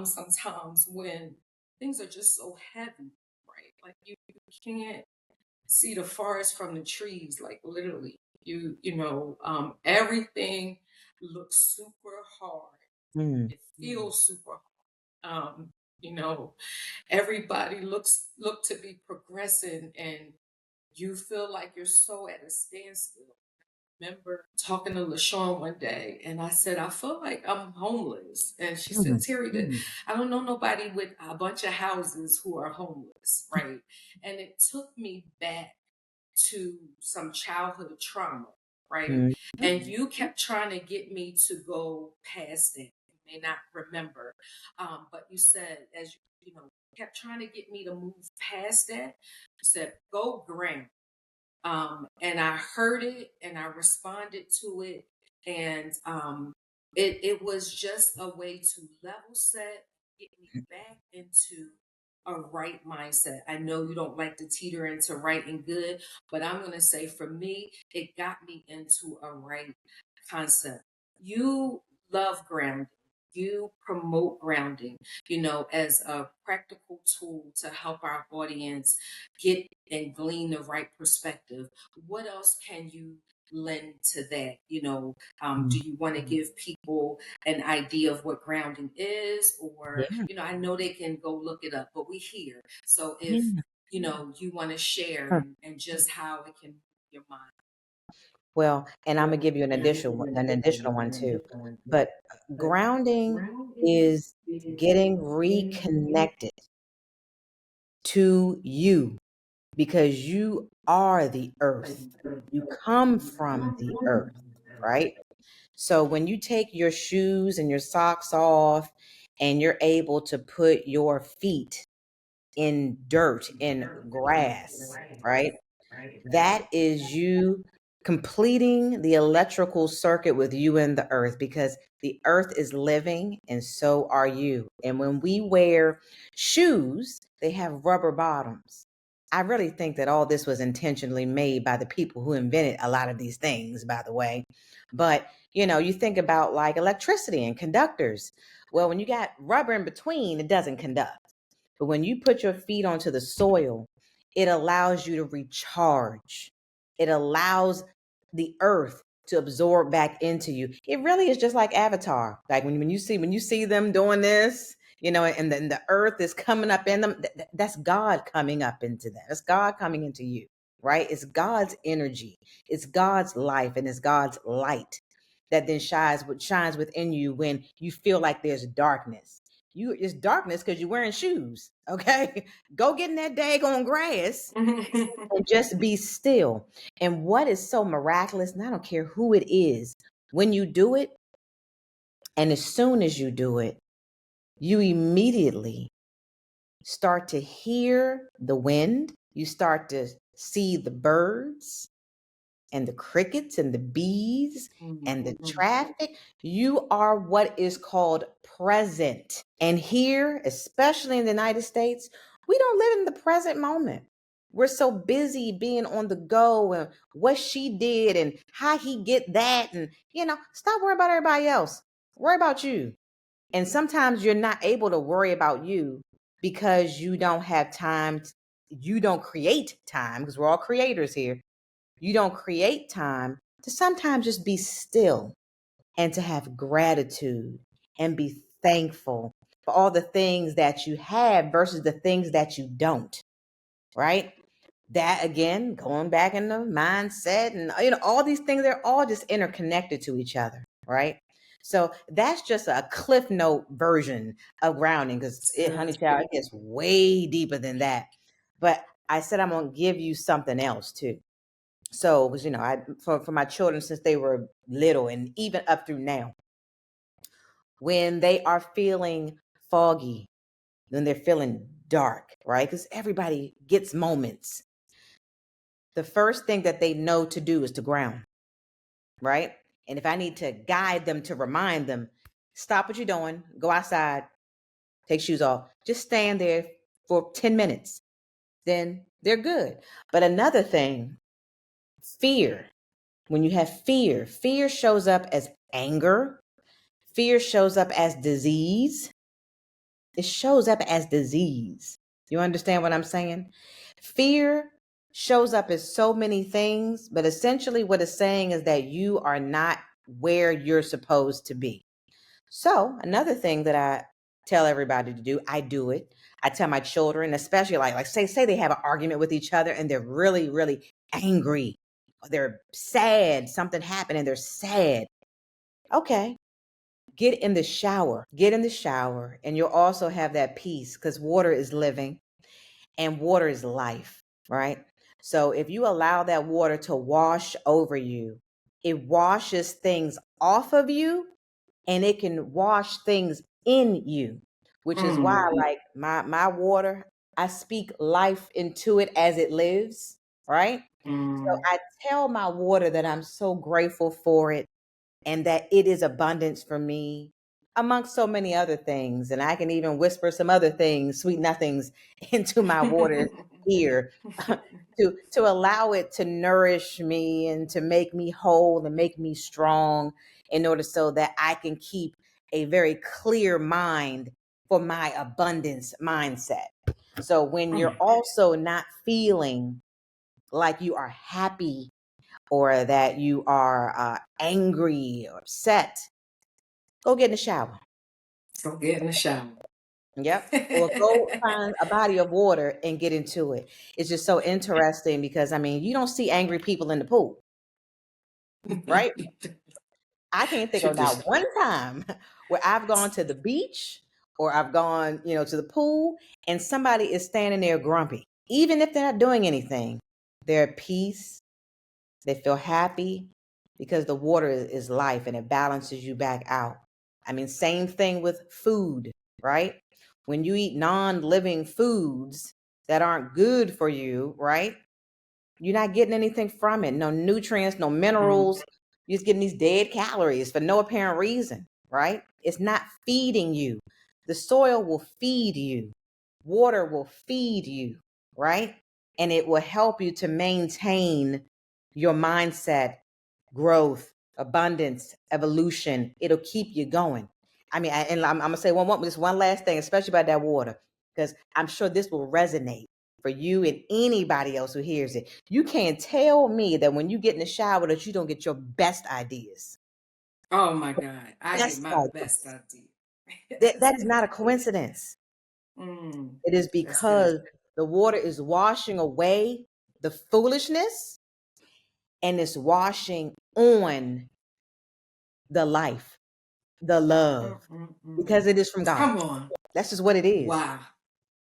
sometimes when things are just so heavy, right? Like you can't see the forest from the trees, like literally. Everything looks super hard. mm, It feels super hard. You know, everybody look to be progressing, and you feel like you're so at a standstill. Remember talking to LaShawn one day, and I said, I feel like I'm homeless. And she said, mm, Terri, I don't know nobody with a bunch of houses who are homeless, right? And it took me back to some childhood trauma. right? Mhm. And you kept trying to get me to go past that. You may not remember, but you said, as you know, kept trying to get me to move past that. You said, go ground. And I heard it and I responded to it. And it was just a way to level set, get me back into a right mindset. I know you don't like to teeter into right and good, but I'm going to say for me, it got me into a right concept. You love grounding. You promote grounding, as a practical tool to help our audience get and glean the right perspective. What else can you lend to that? Do Mhm. you want to give people an idea of what grounding is? Or, Yeah. I know they can go look it up, but we here. So if, Yeah. you want to share Sure. and just how it can move your mind. Well, and I'm gonna give you an additional one too. But grounding is getting reconnected to you because you are the earth. You come from the earth, right? So when you take your shoes and your socks off and you're able to put your feet in dirt, in grass, right? That is you completing the electrical circuit with you and the earth because the earth is living and so are you. And when we wear shoes, they have rubber bottoms. I really think that all this was intentionally made by the people who invented a lot of these things, by the way. But, you think about like electricity and conductors. Well, when you got rubber in between, it doesn't conduct. But when you put your feet onto the soil, it allows you to recharge. It allows the earth to absorb back into you. It really is just like Avatar. Like when you see them doing this, and then the earth is coming up in them. That's God coming up into them. That's God coming into you, right? It's God's energy. It's God's life, and it's God's light that then shines within you when you feel like there's darkness. It's darkness because you're wearing shoes. Okay, go get in that daggone grass and just be still. And what is so miraculous, and I don't care who it is, when you do it, and as soon as you do it, you immediately start to hear the wind, you start to see the birds and the crickets and the bees and the traffic. You are what is called present. And here, especially in the United States, we don't live in the present moment. We're so busy being on the go and what she did and how he get that. And, stop worrying about everybody else. Worry about you. And sometimes you're not able to worry about you because you don't have time. You don't create time because we're all creators here. You don't create time to sometimes just be still and to have gratitude and be thankful for all the things that you have versus the things that you don't, right? That again, going back in the mindset and all these things, they're all just interconnected to each other, right? So that's just a cliff note version of grounding because It's it, good. honey child, it gets way deeper than that. But I said I'm gonna give you something else too. So, because I for my children since they were little and even up through now, when they are feeling foggy, when they're feeling dark, right? Because everybody gets moments. The first thing that they know to do is to ground, right? And if I need to guide them to remind them, stop what you're doing, go outside, take shoes off, just stand there for 10 minutes, then they're good. But another thing, fear. When you have fear, fear shows up as anger. Fear shows up as disease. It shows up as disease. You understand what I'm saying? Fear shows up as so many things, but essentially what it's saying is that you are not where you're supposed to be. So, another thing that I tell everybody to do, I do it. I tell my children, especially like say they have an argument with each other and they're really, really angry. They're sad, something happened and they're sad. Okay, get in the shower. Get in the shower, and you'll also have that peace because water is living and water is life, right? So if you allow that water to wash over you, It washes things off of you, and it can wash things in you, which is why, Mm. like my water, I speak life into it as it lives, right? So Mm. I tell my water that I'm so grateful for it and that it is abundance for me, amongst so many other things. And I can even whisper some other things, sweet nothings, into my water here to allow it to nourish me and to make me whole and make me strong, in order so that I can keep a very clear mind for my abundance mindset. So when you're Mm. also not feeling like you are happy, or that you are angry or upset, go get in the shower. Go get in the shower. Yep. Or go find a body of water and get into it. It's just so interesting because, I mean, you don't see angry people in the pool, right? I can't think of not Tradition. one time where I've gone to the beach or I've gone, to the pool, and somebody is standing there grumpy. Even if they're not doing anything, they're at peace. They feel happy because the water is life and it balances you back out. I mean, same thing with food, right? When you eat non living foods that aren't good for you, right? You're not getting anything from it. No nutrients, no Mm. minerals. You're just getting these dead calories for no apparent reason, right? It's not feeding you. The soil will feed you, water will feed you, right? And it will help you to maintain your mindset, growth, abundance, evolution. It'll keep you going. I mean, and I'm gonna say just one last thing, especially about that water, because I'm sure this will resonate for you and anybody else who hears it. You can't tell me that when you get in the shower that you don't get your best ideas. Oh my God. I get Best my best ideas. idea. That Yes. is not a coincidence. Mm. It is That's good. because the water is washing away the foolishness and it's washing on the life, the love, Mm. because it is from God. Come on. That's just what it is. Wow.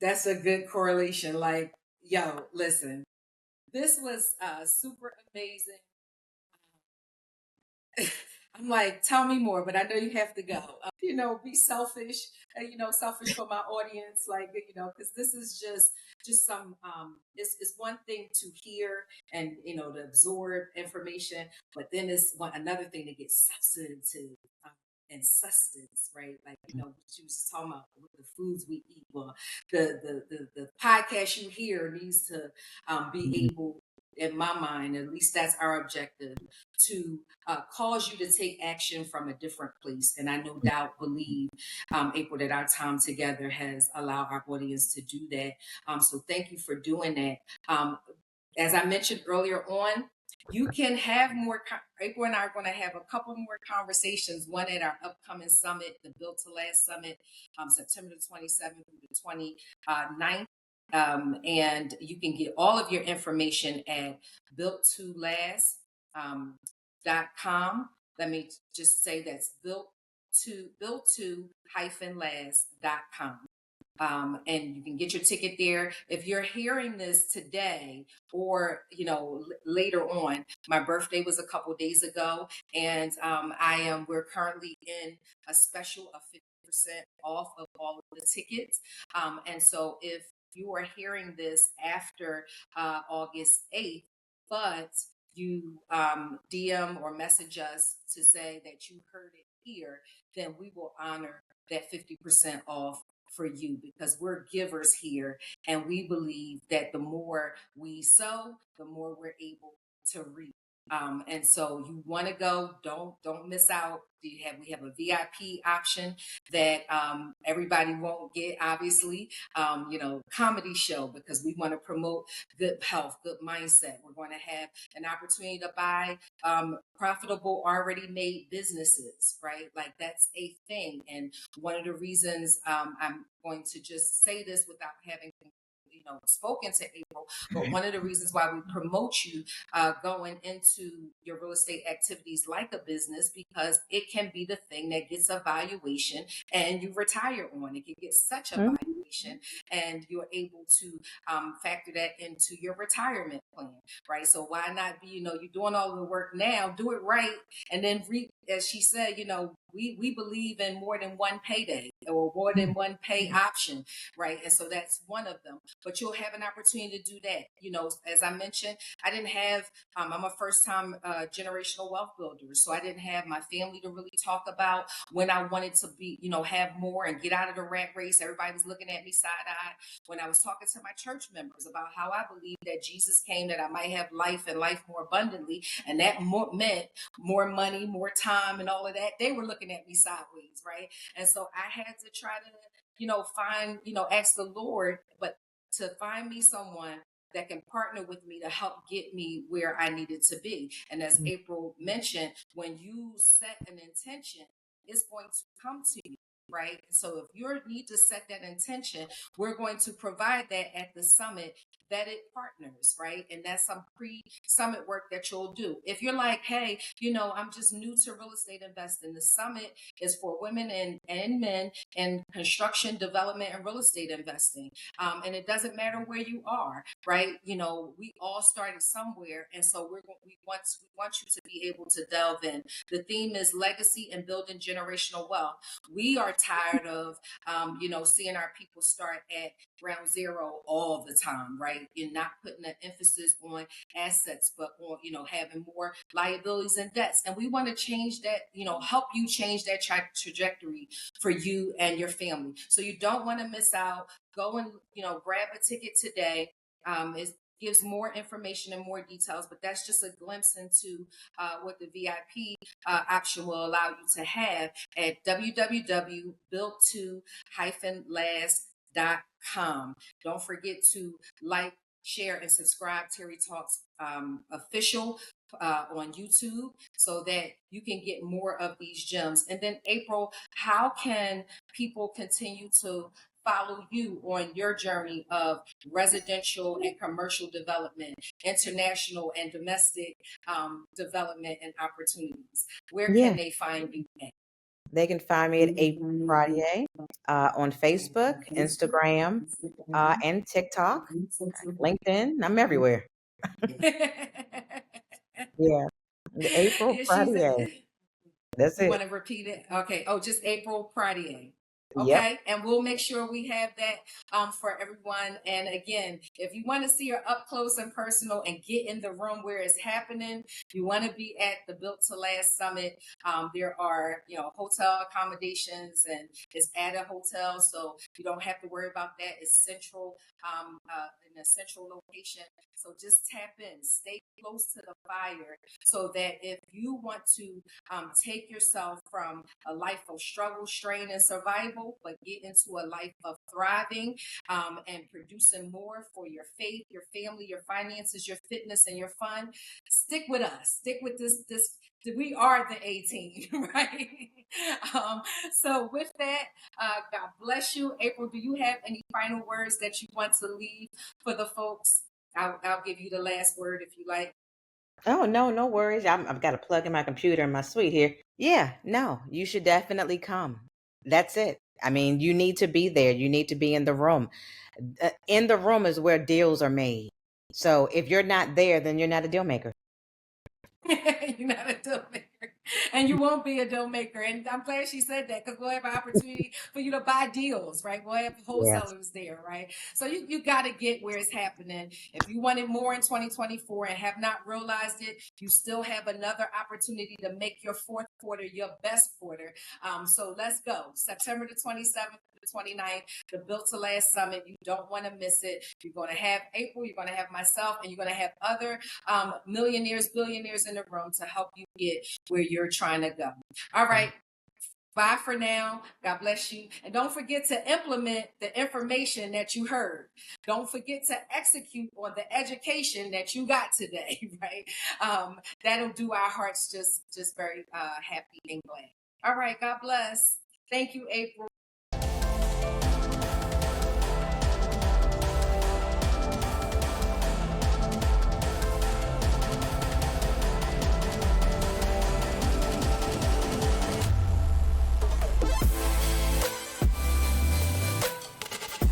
That's a good correlation. Like, yo, listen, this was super amazing. I'm like, tell me more, but I know you have to go. Be selfish, selfish for my audience, like, because this is just some. It's one thing to hear and to absorb information, but then it's another thing to get substantive. And sustenance, right? Like she was talking about with the foods we eat. Well, the podcast you hear needs to be able, in my mind, at least that's our objective, to cause you to take action from a different place. And I no doubt believe, April, that our time together has allowed our audience to do that. So thank you for doing that. As I mentioned earlier on, you can have more. April and I are going to have a couple more conversations. One at our upcoming summit, the Built to Last Summit, September the 27th through the 29th. And you can get all of your information at built2last.com. Let me just say that's built to hyphen last.com. And you can get your ticket there. If you're hearing this today or later on, my birthday was a couple days ago, and we're currently in a special of 50% off of all of the tickets. And so if you are hearing this after August 8th, but you DM or message us to say that you heard it here, then we will honor that 50% off for you, because we're givers here, and we believe that the more we sow, the more we're able to reap. And so you want to go, don't miss out. We have a VIP option that everybody won't get, obviously. Comedy show, because we want to promote good health, good mindset. We're going to have an opportunity to buy profitable, already made businesses, right? Like that's a thing. And one of the reasons, I'm going to just say this without having spoken to April, but one of the reasons why we promote you going into your real estate activities like a business, because it can be the thing that gets a valuation and you retire on. It can get such a Mhm. valuation information, and you're able to factor that into your retirement plan, right? So why not be, you're doing all the work now, do it right, and then as she said, we believe in more than one payday or more than one pay option, right? And so that's one of them. But you'll have an opportunity to do that. As I mentioned, I didn't have. I'm a first time generational wealth builder, so I didn't have my family to really talk about when I wanted to be, have more and get out of the rat race. Everybody was looking at me side eye when I was talking to my church members about how I believe that Jesus came that I might have life and life more abundantly, and that meant more money, more time, and all of that. They were looking at me sideways, right? And so I had to try to, find, ask the Lord, but to find me someone that can partner with me to help get me where I needed to be. And as April mentioned, when you set an intention, it's going to come to you. Right. So if you need to set that intention, we're going to provide that at the summit vetted partners. Right. And that's some pre-summit work that you'll do. If you're like, hey, I'm just new to real estate investing, the summit is for women and men in construction, development, and real estate investing. And it doesn't matter where you are, right? We all started somewhere. And so we want you to be able to delve in. The theme is legacy and building generational wealth. We are tired of, seeing our people start at ground zero all the time, right? And not putting an emphasis on assets, but on, having more liabilities and debts. And we want to change that, help you change that trajectory for you and your family. So you don't want to miss out. Go and, grab a ticket today. It gives more information and more details, but that's just a glimpse into what the VIP option will allow you to have at www.built2-last.com. Don't forget to like, share, and subscribe Terri Talks official on YouTube so that you can get more of these gems. And then April, how can people continue to follow you on your journey of residential and commercial development, international and domestic development and opportunities? Where Yeah, can they find you at? they can find me at April Pradier on Facebook, Instagram, and TikTok, LinkedIn. I'm everywhere. Yeah, April Yeah, Pradier. That's you it. want to repeat it? Okay. Oh, just April Pradier. Yep. Okay. And we'll make sure we have that for everyone. And again, if you want to see her up close and personal and get in the room where it's happening, you want to be at the Built to Last Summit. There are, hotel accommodations, and it's at a hotel. So you don't have to worry about that. It's central, in a central location. So just tap in, stay close to the fire so that if you want to take yourself from a life of struggle, strain, and survival, but get into a life of thriving and producing more for your faith, your family, your finances, your fitness, and your fun. Stick with us. Stick with this. We are the 18, right? So with that, God bless you. April, do you have any final words that you want to leave for the folks? I'll give you the last word if you like. Oh, no, no worries. I've got to plug in my computer in my suite here. Yeah, no, you should definitely come. That's it. I mean, you need to be there. You need to be in the room. In the room is where deals are made. So if you're not there, then you're not a deal maker. You're not a deal maker, and you won't be a deal maker. And I'm glad she said that because we'll have an opportunity for you to buy deals, right? We'll have Yes. wholesalers there, right? So you got to get where it's happening. If you wanted more in 2024 and have not realized it, you still have another opportunity to make your fourth quarter your best quarter. So let's go. September the 27th. 29th, the Built to Last Summit. You don't want to miss it. You're going to have April, you're going to have myself, and you're going to have other millionaires, billionaires in the room to help you get where you're trying to go. All right. Bye for now. God bless you. And don't forget to implement the information that you heard. Don't forget to execute on the education that you got today, right? That'll do our hearts just very happy and glad. All right. God bless. Thank you, April.